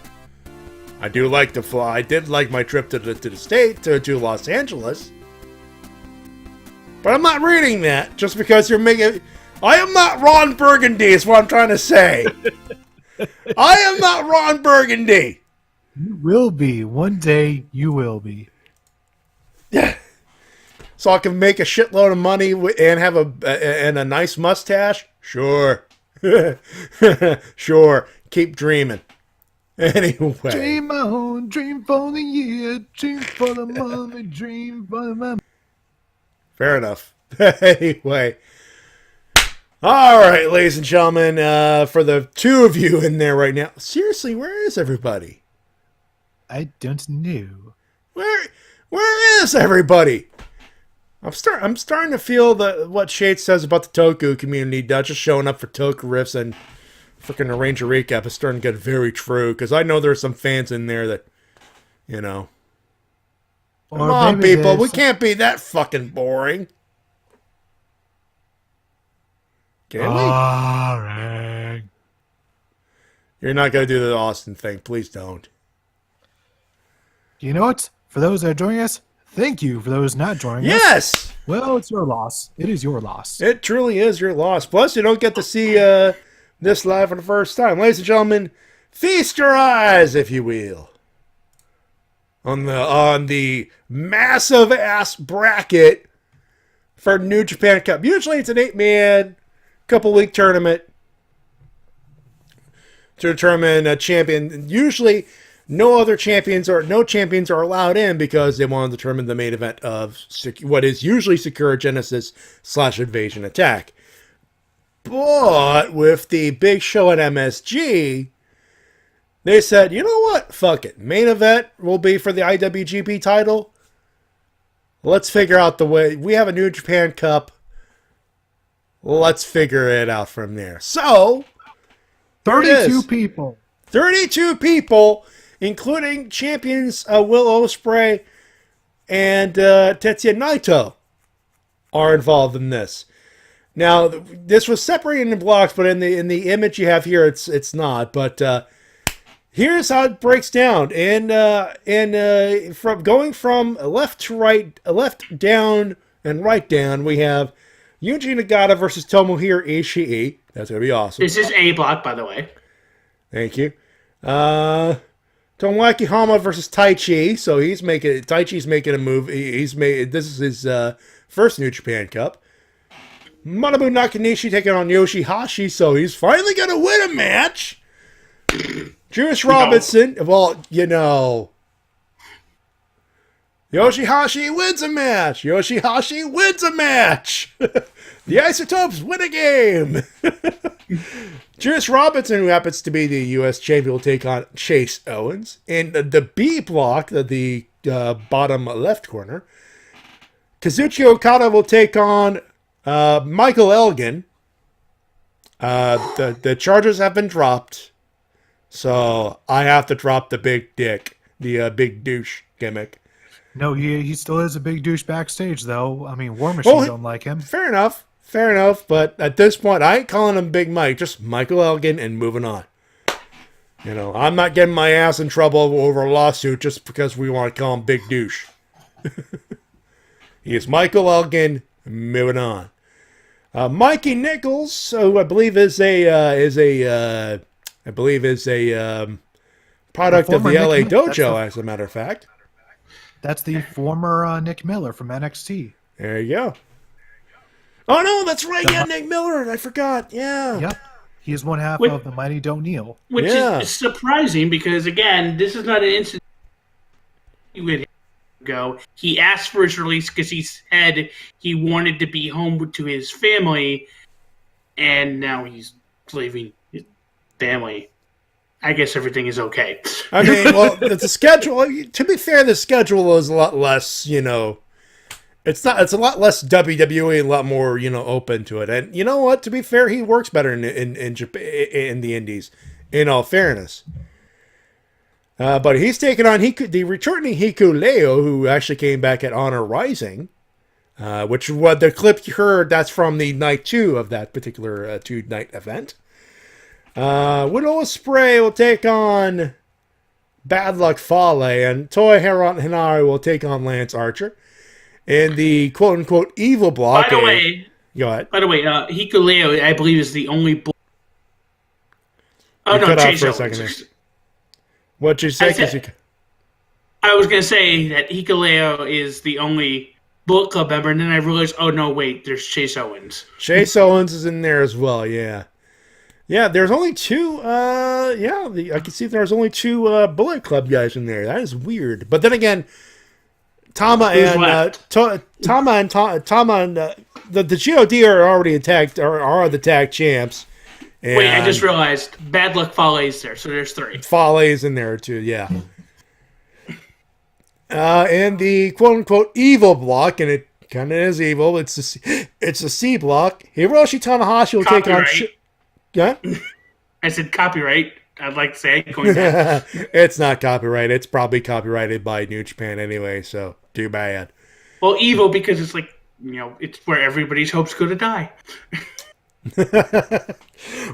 I do like to fly. I did like my trip to the state, to Los Angeles. But I'm not reading that just because you're making... I am not Ron Burgundy, is what I'm trying to say. I am not Ron Burgundy. You will be. One day, you will be. Yeah. So I can make a shitload of money and have a nice mustache? Sure. Sure. Keep dreaming. Anyway. Dream on, dream for the year, dream for the money, dream for the money. Fair enough. Anyway. All right, ladies and gentlemen, for the two of you in there right now, seriously, where is everybody? I don't know. Where is everybody? I'm starting to feel what Shade says about the Toku community, not just showing up for Toku riffs and freaking arrange a recap is starting to get very true, because I know there's some fans in there that, you know. Come on, people, we can't be that fucking boring. Can we? Boring. You're not going to do the Austin thing. Please don't. You know what? For those that are joining us, thank you. For those not joining us. Yes! Well, it's your loss. It is your loss. It truly is your loss. Plus, you don't get to see this live for the first time. Ladies and gentlemen, feast your eyes, if you will, on the massive ass bracket for New Japan Cup. Usually it's an 8-man, couple-week tournament to determine a champion. Usually no champions are allowed in because they want to determine the main event of what is usually Sakura Genesis / Invasion Attack. But with the big show at MSG, they said, you know what? Fuck it. Main event will be for the IWGP title. Let's figure out the way. We have a New Japan Cup. Let's figure it out from there. So, 32 people. 32 people, including champions Will Ospreay and Tetsuya Naito, are involved in this. Now, this was separated in blocks, but in the image you have here, it's not. But here's how it breaks down. From going from left to right, left down and right down, we have Yuji Nagata versus Tomohiro Ishii. That's gonna be awesome. This is A block, by the way. Thank you. Tomoaki Hama versus Taichi. So Taichi's making a move. This is his first New Japan Cup. Manabu Nakanishi taking on Yoshihashi, so he's finally going to win a match. Juice Robinson, well, you know. Yoshihashi wins a match. Yoshihashi wins a match. The Isotopes win a game. Juice Robinson, who happens to be the U.S. champion, will take on Chase Owens. In the B block, the bottom left corner, Kazuchi Okada will take on Michael Elgin. The charges have been dropped, so I have to drop the big dick, the big douche gimmick. No, he still is a big douche backstage, though. I mean, War Machine don't like him. Fair enough. But at this point, I ain't calling him Big Mike, just Michael Elgin and moving on. You know, I'm not getting my ass in trouble over a lawsuit just because we want to call him Big Douche. He is Michael Elgin, moving on. Mikey Nichols, who I believe is a product of the LA Dojo, as a matter of fact. That's the former Nick Miller from NXT. There you go. Oh no, that's right. Yeah, Nick Miller. I forgot. Yeah. Yep. He is one half of the Mighty Don't Kneel. Which is surprising because, again, this is not an incident he would go. He asked for his release because he said he wanted to be home to his family, and now he's leaving his family. I guess everything is okay. I mean, well, the schedule, to be fair, the schedule is a lot less, you know, it's a lot less WWE, a lot more, you know, open to it. And you know what? To be fair, he works better in Japan, in the Indies, in all fairness. But he's taking on the returning Hikuleo, who actually came back at Honor Rising, which what the clip you heard, that's from the night 2 of that particular 2-night event. Will Ospreay will take on Bad Luck Fale, and Toa Hinari will take on Lance Archer. In the quote-unquote evil block. By the way, go ahead. By the way, Hikuleo, I believe, is the only... Chase Owens. What'd you say? I was going to say that Hikuleo is the only Bullet Club member, and then I realized, oh, no, wait, there's Chase Owens. Chase Owens is in there as well, yeah. Yeah, there's only two. I can see there's only two Bullet Club guys in there. That is weird. But then again, Tama and the God are already attacked. Are the tag champs? And wait, I just realized Bad Luck Fale's there, so there's 3. Fale's in there too. Yeah. And the quote unquote evil block, and it kind of is evil. It's a C block. Hiroshi Tanahashi will take on. Yeah? I said copyright. I'd like to say going down. It's not copyright. It's probably copyrighted by New Japan anyway, so too bad. Well, evil because it's like, it's where everybody's hopes go to die.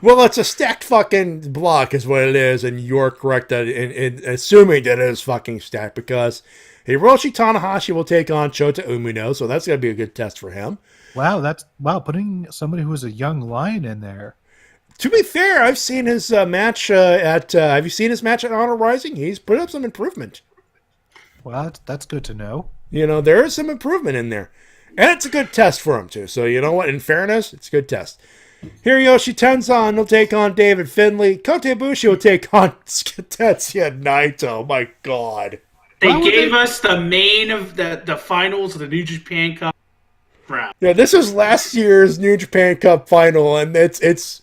Well, it's a stacked fucking block is what it is, and you're correct in assuming that it is fucking stacked because Hiroshi Tanahashi will take on Shota Umino, so that's going to be a good test for him. Wow, putting somebody who is a young lion in there. To be fair, I've seen his match at. Have you seen his match at Honor Rising? He's put up some improvement. Well, that's good to know. There is some improvement in there, and it's a good test for him too. So you know what? In fairness, it's a good test. Hiroshi Tenzan will take on David Finlay. Kota Ibushi will take on Tetsuya Naito. My God, they gave us the main of the finals of the New Japan Cup round. Yeah, this was last year's New Japan Cup final, and it's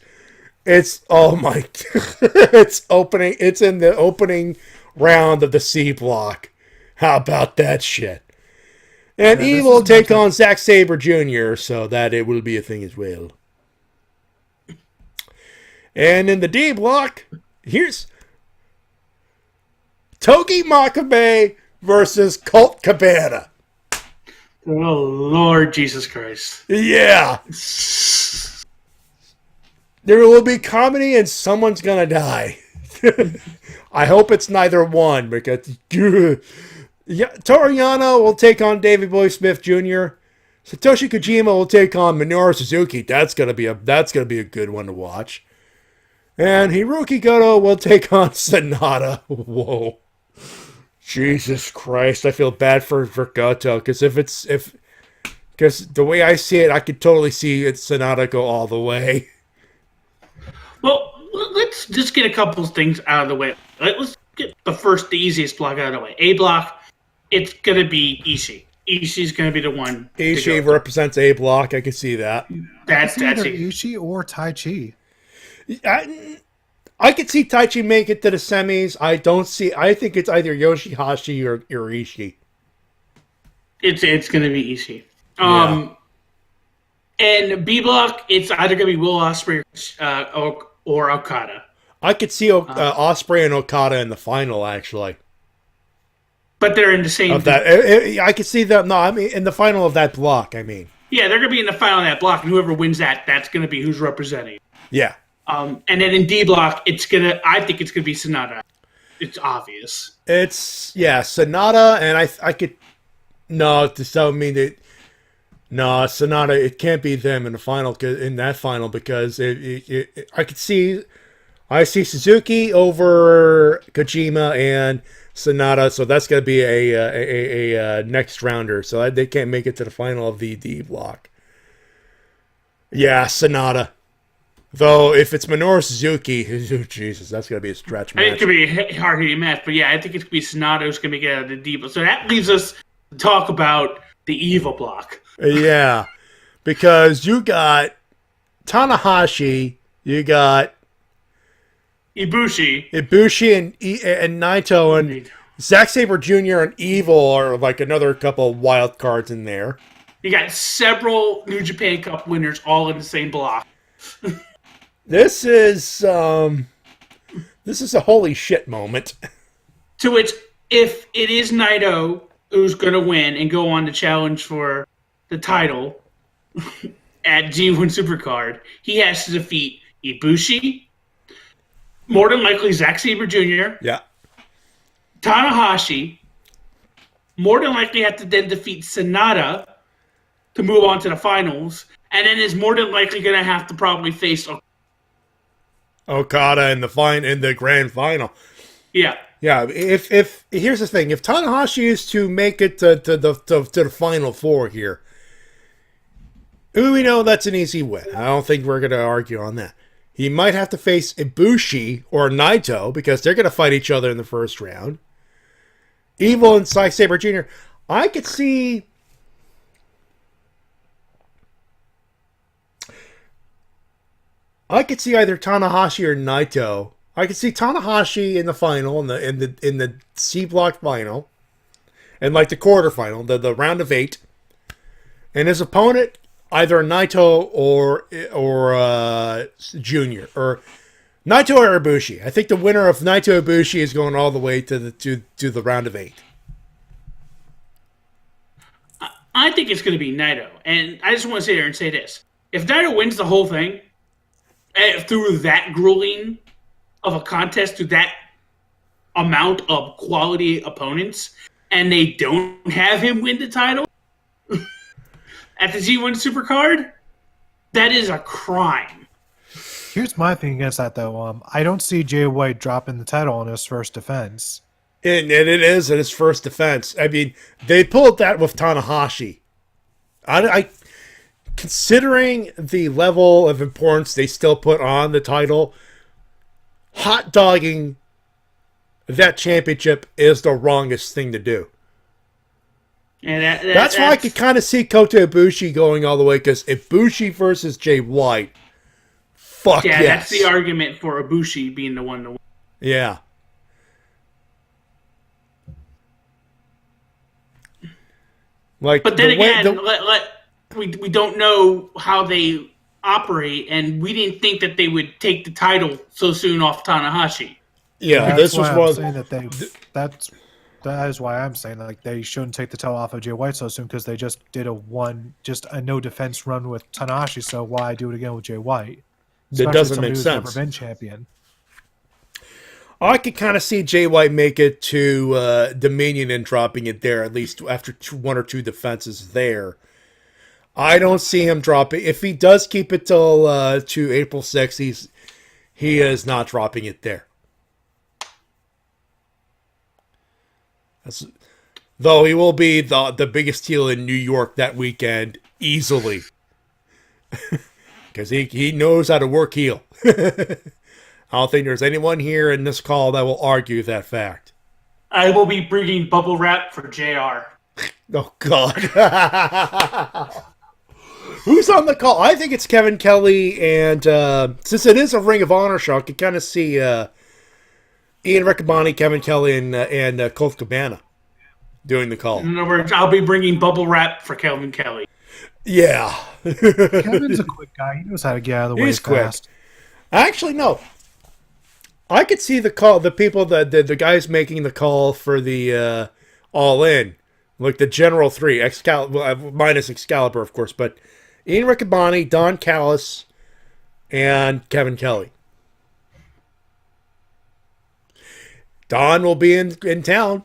oh my, it's opening. It's in the opening round of the C block. How about that shit? And Evil will take on Zack Sabre Jr., so that it will be a thing as well. And in the D block, here's Togi Makabe versus Colt Cabana. Oh, Lord Jesus Christ. Yeah. There will be comedy and someone's gonna die. I hope it's neither one because Toriano will take on Davey Boy Smith Jr. Satoshi Kojima will take on Minoru Suzuki. That's gonna be a good one to watch. And Hiroki Goto will take on Sonata. Whoa. Jesus Christ, I feel bad for Goto because because the way I see it, I could totally see Sonata go all the way. Well, let's just get a couple of things out of the way. Let's get the easiest block out of the way. A block, it's going to be Ishii. Ishii's going to be the one. Ishii represents A block. I can see that. That's either it. Ishii or Tai Chi. I could see Tai Chi make it to the semis. I think it's either Yoshihashi or Ishii. It's going to be Ishii. And B block, it's either going to be Will Ospreay or Okada. I could see Ospreay and Okada in the final, actually. But they're in the same. Of that, I could see them. No, I mean in the final of that block. I mean. Yeah, they're going to be in the final of that block, and whoever wins that's going to be who's representing. Yeah. And then in D block, I think it's going to be Sonata. It's obvious. It's Sonata, and I could. No, to mean that. No, Sonata. It can't be them in the final. In that final, because I could see. I see Suzuki over Kojima and Sonata, so that's going to be a next rounder. So they can't make it to the final of the D block. Yeah, Sonata. Though if it's Minoru Suzuki, oh, Jesus, that's going to be a stretch match. I think it's going to be a hard-hitting match, but yeah, I think it's going to be Sonata who's going to get out of the D block. So that leaves us to talk about the evil block. Yeah, because you got Tanahashi, you got Ibushi and Naito, and Zack Sabre Jr. and Evil are like another couple of wild cards in there. You got several New Japan Cup winners all in the same block. This is a holy shit moment. To which, if it is Naito who's going to win and go on to challenge for the title at G1 Supercard, he has to defeat Ibushi, more than likely Zack Sabre Jr., yeah, Tanahashi, more than likely have to then defeat Sonata to move on to the finals, and then is more than likely going to have to probably face Okada in the grand final. Yeah. Yeah, if here's the thing, if Tanahashi is to make it to the final four here, we know that's an easy win. I don't think we're going to argue on that. He might have to face Ibushi or Naito because they're going to fight each other in the first round. Evil and Zack Sabre Jr. I could see... either Tanahashi or Naito. I could see Tanahashi in the final, in the C block final, and like the quarterfinal, the round of 8, and his opponent either Naito or Junior, or Naito or Ibushi. I think the winner of Naito Ibushi is going all the way to the round of 8. I think it's going to be Naito, and I just want to sit here and say this: if Naito wins the whole thing through that grueling of a contest, to that amount of quality opponents, and they don't have him win the title at the G1 Supercard, that is a crime. Here's my thing against that, though. I don't see Jay White dropping the title on his first defense. And it is in his first defense. I mean, they pulled that with Tanahashi. I considering the level of importance they still put on the title, hot dogging that championship is the wrongest thing to do. And that's why I could kind of see Kota Ibushi going all the way, because Ibushi versus Jay White, fuck yeah, yes. That's the argument for Ibushi being the one to win. Yeah. Like, but then again, we don't know how they operate, and we didn't think that they would take the title so soon off Tanahashi. Yeah, this was one. That is why I'm saying like they shouldn't take the title off of Jay White so soon, because they just did a no defense run with Tanahashi. So why do it again with Jay White? That doesn't make sense. Who's never been champion. I could kind of see Jay White make it to Dominion and dropping it there, at least after 1 or 2 defenses there. I don't see him dropping. If he does keep it till to April 6th, he is not dropping it there. Though he will be the biggest heel in New York that weekend, easily. Because he knows how to work heel. I don't think there's anyone here in this call that will argue that fact. I will be bringing bubble wrap for JR. Oh, God. Who's on the call? I think it's Kevin Kelly, and since it is a Ring of Honor show, I can kind of see Ian Riccaboni, Kevin Kelly, and Colt Cabana doing the call. In other words, I'll be bringing bubble wrap for Kevin Kelly. Yeah. Kevin's a quick guy. He knows how to get out of the way fast. Actually, no. I could see the call, the people, the guys making the call for the All In, like the General 3, minus Excalibur, of course, but Ian Riccaboni, Don Callis, and Kevin Kelly. Don will be in town.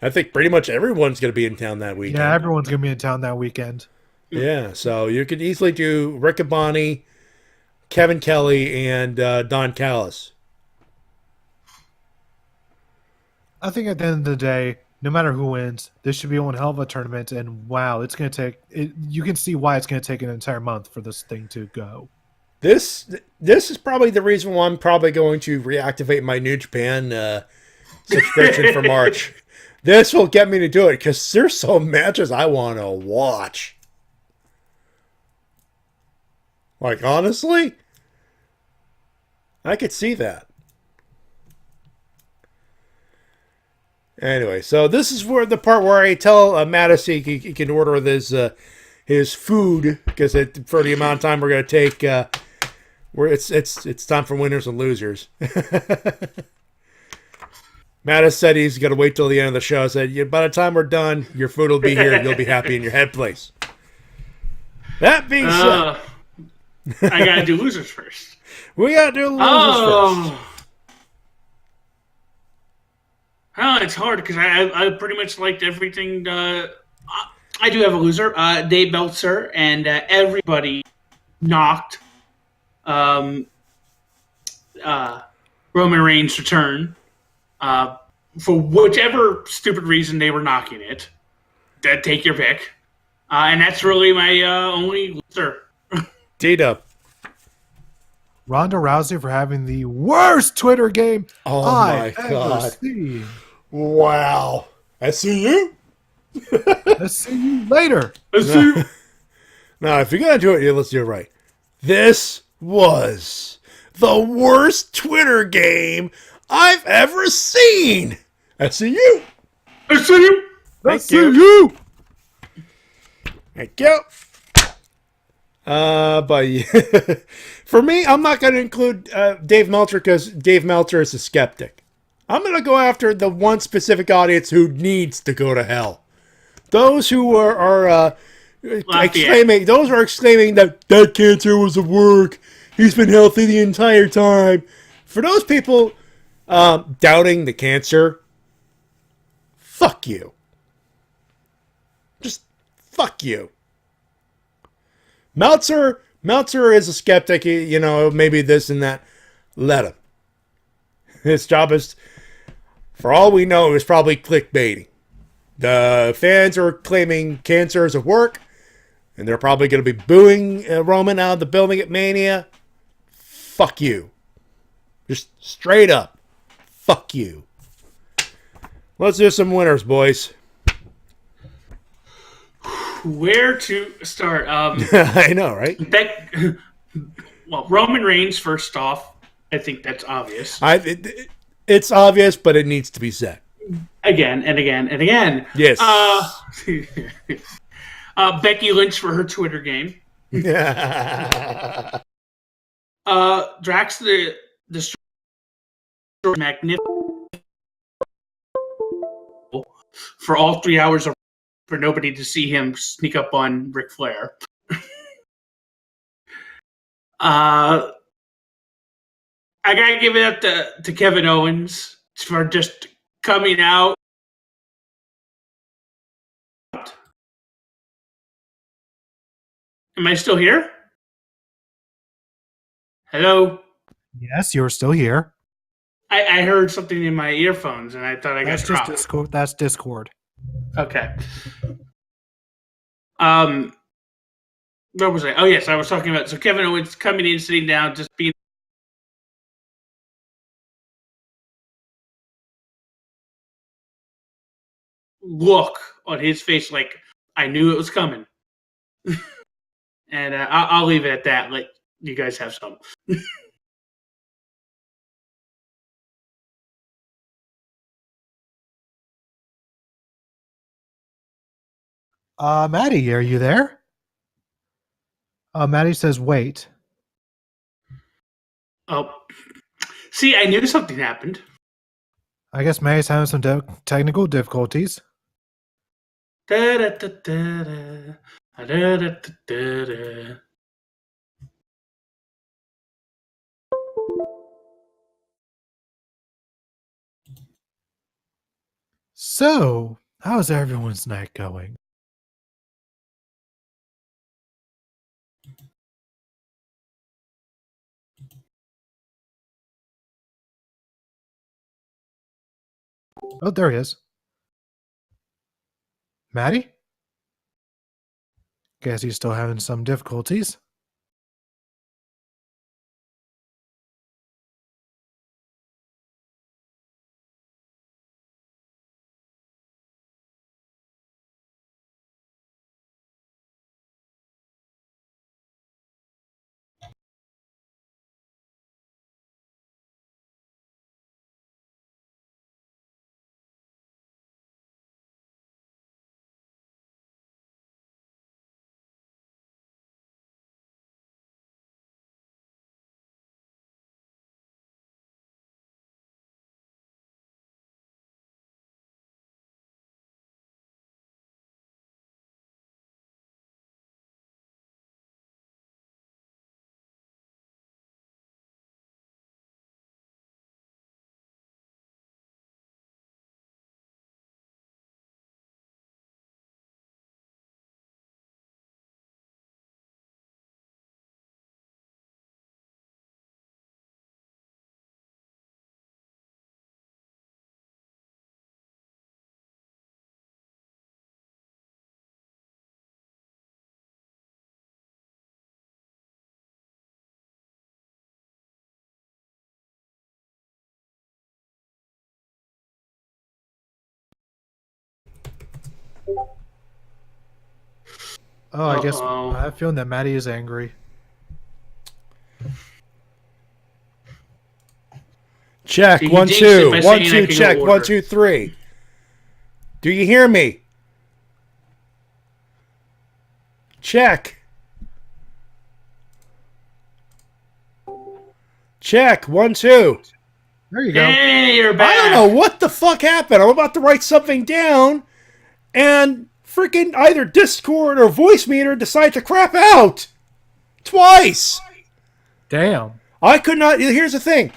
I think pretty much everyone's going to be in town that weekend. Yeah, everyone's going to be in town that weekend. Yeah, so you could easily do Riccaboni, Kevin Kelly, and Don Callis. I think at the end of the day, no matter who wins, this should be one hell of a tournament. And wow, it's going to take it. You can see why it's going to take an entire month for this thing to go. This is probably the reason why I'm probably going to reactivate my New Japan subscription for March. This will get me to do it because there's some matches I want to watch. Like, honestly, I could see that. Anyway, so this is where the part where I tell Matis he can order his food, because for the amount of time we're going to take, it's time for winners and losers. Matis said he's going to wait till the end of the show. I said, by the time we're done, your food will be here and you'll be happy in your head place. That being said, I got to do losers first. We got to do losers first. Oh, it's hard because I pretty much liked everything. I do have a loser, Dave Meltzer, and everybody knocked Roman Reigns' return for whichever stupid reason they were knocking it. Take your pick. And that's really my only loser. D-Dub. Ronda Rousey for having the worst Twitter game I've ever seen. Wow. I see you. Let's see you later. Now, if you're going to do it, let's do it right. This was the worst Twitter game I've ever seen. I see you. I see you. Thank you. Thank you. But for me, I'm not going to include Dave Meltzer because Dave Meltzer is a skeptic. I'm going to go after the one specific audience who needs to go to hell. Those who are exclaiming that cancer was a work. He's been healthy the entire time. For those people doubting the cancer, fuck you. Just fuck you. Meltzer is a skeptic, maybe this and that. Let him. His job is, for all we know, is probably clickbaiting. The fans are claiming cancer is a work, and they're probably going to be booing Roman out of the building at Mania. Fuck you. Just straight up. Fuck you. Let's do some winners, boys. Where to start? I know, right? Well, Roman Reigns, first off. I think that's obvious. It's obvious, but it needs to be said. Again and again and again. Yes. Becky Lynch for her Twitter game. Drax the magnificent for all 3 hours of for nobody to see him sneak up on Ric Flair. I gotta give it up to Kevin Owens for just coming out. Am I still here? Hello? Yes, you're still here. I heard something in my earphones and I thought I got dropped. Discord. That's Discord. Okay. Where was I? Oh, yes, I was talking about. So Kevin Owens coming in, sitting down, just being. Look on his face like I knew it was coming. And I'll leave it at that. Let you guys have some. Matty, are you there? Matty says, wait. Oh, see, I knew something happened. I guess Matty's having some technical difficulties. So, how's everyone's night going? Oh, there he is. Matty? Guess he's still having some difficulties. Oh, I guess I have a feeling that Matty is angry. Check, He 1, jinxed 2. it by 1, saying I 2, can check. go 1, order. 2, 3. Do you hear me? Check. Check, 1, 2. There you go. Hey, you're back. I don't know what the fuck happened. I'm about to write something down, and freaking either Discord or Voice Meter decide to crap out. Twice. Damn. I could not. Here's the thing.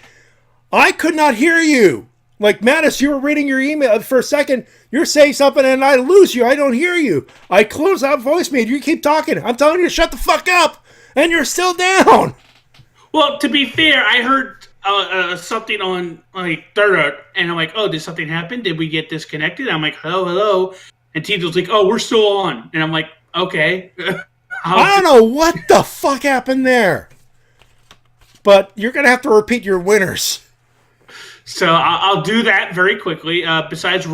I could not hear you. Like, Matis, you were reading your email for a second. You're saying something, and I lose you. I don't hear you. I close out Voice Meter. You keep talking. I'm telling you to shut the fuck up, and you're still down. Well, to be fair, I heard something on like third, and I'm like, "Oh, did something happen? Did we get disconnected?" I'm like, "Hello, hello," and Tito's like, "Oh, we're still on," and I'm like, "Okay." I don't know what the fuck happened there, but you're gonna have to repeat your winners. So I'll do that very quickly. Besides,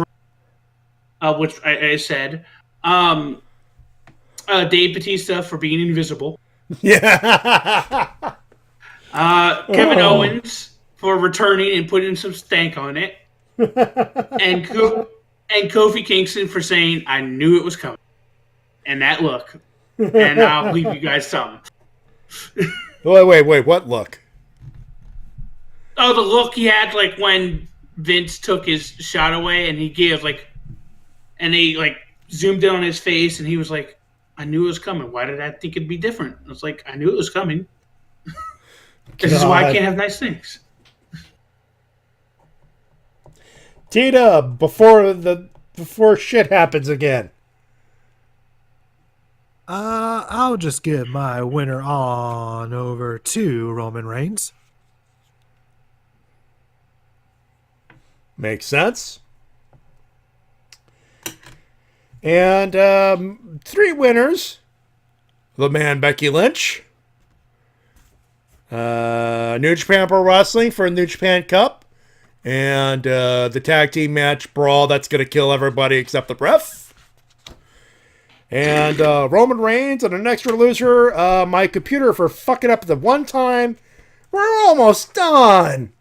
which I said, Dave Bautista for being invisible. Yeah. Kevin Owens for returning and putting some stank on it, and Kofi Kingston for saying, "I knew it was coming," and that look. And I'll leave you guys some. Wait, what look? Oh, the look he had, like, when Vince took his shot away, and he gave, like, and they, like, zoomed in on his face, and he was like, "I knew it was coming. Why did I think it'd be different?" I was like, "I knew it was coming." This is why I can't have nice things. Tita, before shit happens again. I'll just give my winner on over to Roman Reigns. Makes sense. And 3 winners. The man Becky Lynch. New Japan Pro Wrestling for New Japan Cup. And the tag team match brawl that's going to kill everybody except the ref. And Roman Reigns and an extra loser. My computer for fucking up the one time. We're almost done.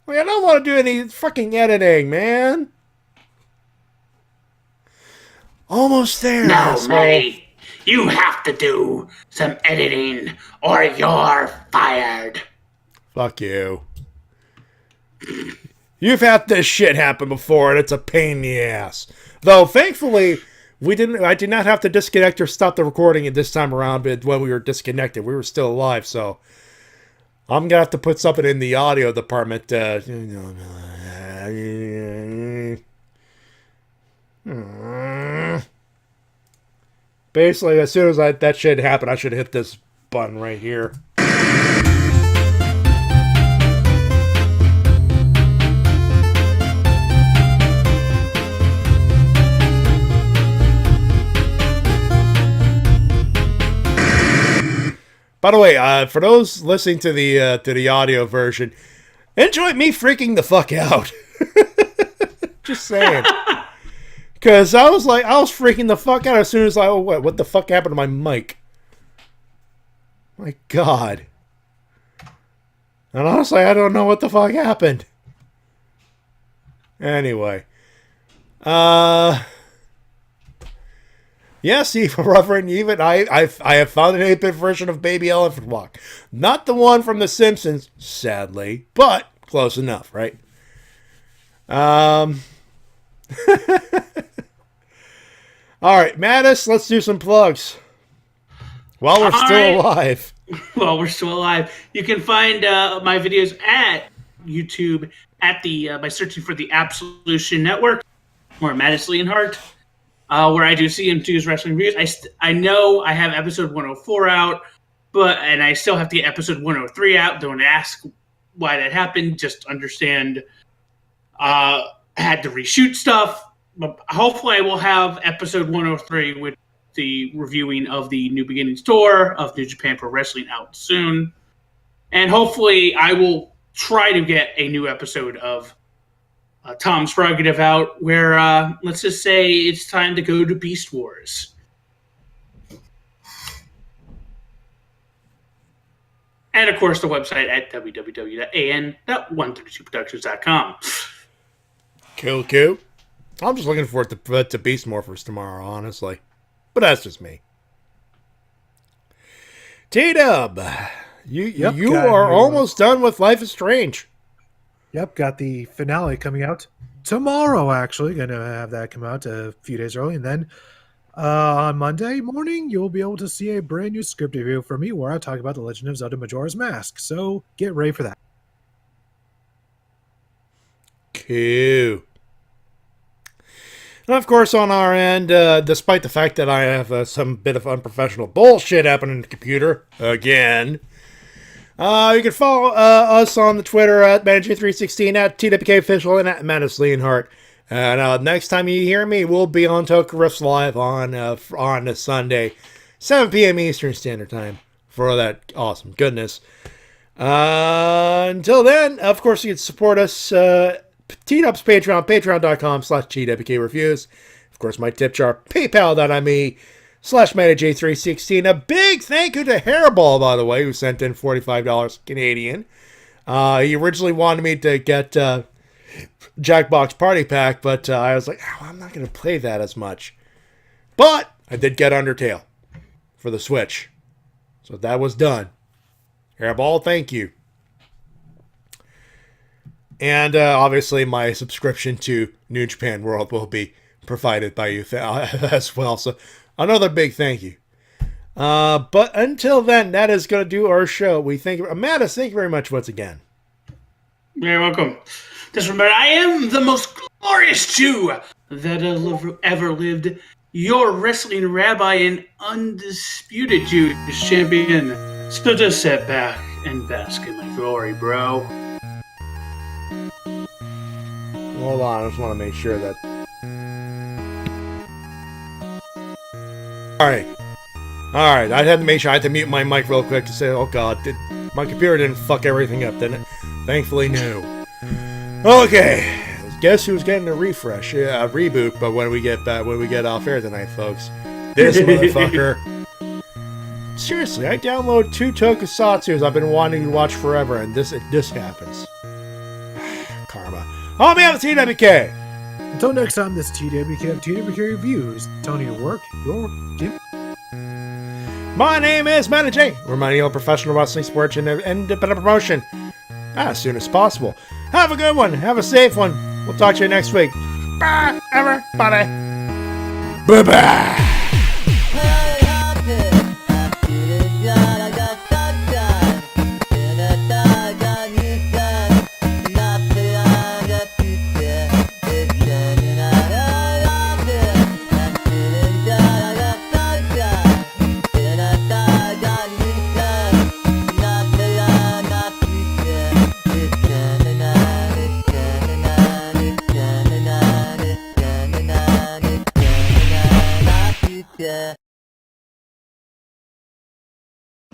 Like, I don't want to do any fucking editing, man. Almost there. No, asshole. Matty, you have to do some editing or you're fired. Fuck you. You've had this shit happen before, and it's a pain in the ass. Though, thankfully, I did not have to disconnect or stop the recording this time around when we were disconnected. We were still alive, so I'm going to have to put something in the audio department. Basically, as soon as that shit happened, I should hit this button right here. By the way, for those listening to the audio version, enjoy me freaking the fuck out. Just saying. Because I was freaking the fuck out as soon as what the fuck happened to my mic? My God. And honestly, I don't know what the fuck happened. Anyway. Yes, even Reverend, even I have found an 8-bit version of Baby Elephant Walk. Not the one from The Simpsons, sadly, but close enough, right? All right, Matis, let's do some plugs. While we're still alive. While we're still alive. You can find my videos at YouTube by searching for the Absolution Network or Matis Leonhart. Where I do CM2's wrestling reviews. I know I have episode 104 out, and I still have to get episode 103 out. Don't ask why that happened. Just understand. I had to reshoot stuff. But hopefully I will have episode 103 with the reviewing of the New Beginnings tour of New Japan Pro Wrestling out soon. And hopefully I will try to get a new episode of Tom's prerogative out, where let's just say it's time to go to Beast Wars. And, of course, the website at www.an.132productions.com. Cool. I'm just looking forward to Beast Morphers tomorrow, honestly. But that's just me. T-Dub, you are almost done with Life is Strange. Yep, got the finale coming out tomorrow, actually. Going to have that come out a few days early. And then on Monday morning, you'll be able to see a brand new script review from me where I talk about The Legend of Zelda Majora's Mask. So get ready for that. Cool. And of course, on our end, despite the fact that I have some bit of unprofessional bullshit happening on the computer again, you can follow us on the Twitter at Matty Jay 316, at TWK Official, and at Matis Leonhart. And next time you hear me, we'll be on Toku Riffs Live on a Sunday, 7 p.m. Eastern Standard Time, for that awesome goodness. Until then, of course, you can support us, T-Dub's Patreon, patreon.com/TWK Reviews. Of course, my tip jar, paypal.me/MattyJ316. A big thank you to Hairball, by the way, who sent in $45 Canadian. He originally wanted me to get Jackbox Party Pack, but I was like, I'm not going to play that as much. But I did get Undertale for the Switch. So that was done. Hairball, thank you. And obviously my subscription to New Japan World will be provided by you as well. So another big thank you. But until then, that is going to do our show. We thank you. Matis, thank you very much once again. You're welcome. Just remember, I am the most glorious Jew that ever lived. Your wrestling rabbi and undisputed Jewish champion. So just sit back and bask in my glory, bro. Hold on, I just want to make sure that... Alright, I had to make sure I had to mute my mic real quick to say, oh god, my computer didn't fuck everything up, didn't it? Thankfully, no. Okay, guess who's getting a refresh? Yeah, a reboot, but when we get off air tonight, folks. This motherfucker. Seriously, I download 2 tokusatsus I've been wanting to watch forever, and this happens. Karma. On behalf of TWK. Until next time, this TWK Reviews. Telling you to work your game. My name is Matty Jay, reminding you of professional wrestling, sports, and independent promotion as soon as possible. Have a good one. Have a safe one. We'll talk to you next week. Bye, everybody. Bye-bye.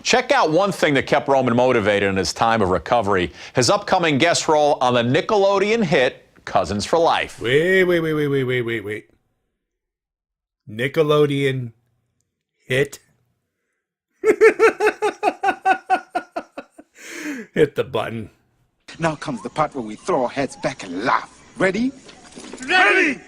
Check out one thing that kept Roman motivated in his time of recovery, his upcoming guest role on the Nickelodeon hit Cousins for Life. Wait. Nickelodeon hit? Hit the button. Now comes the part where we throw our heads back and laugh. Ready? Ready!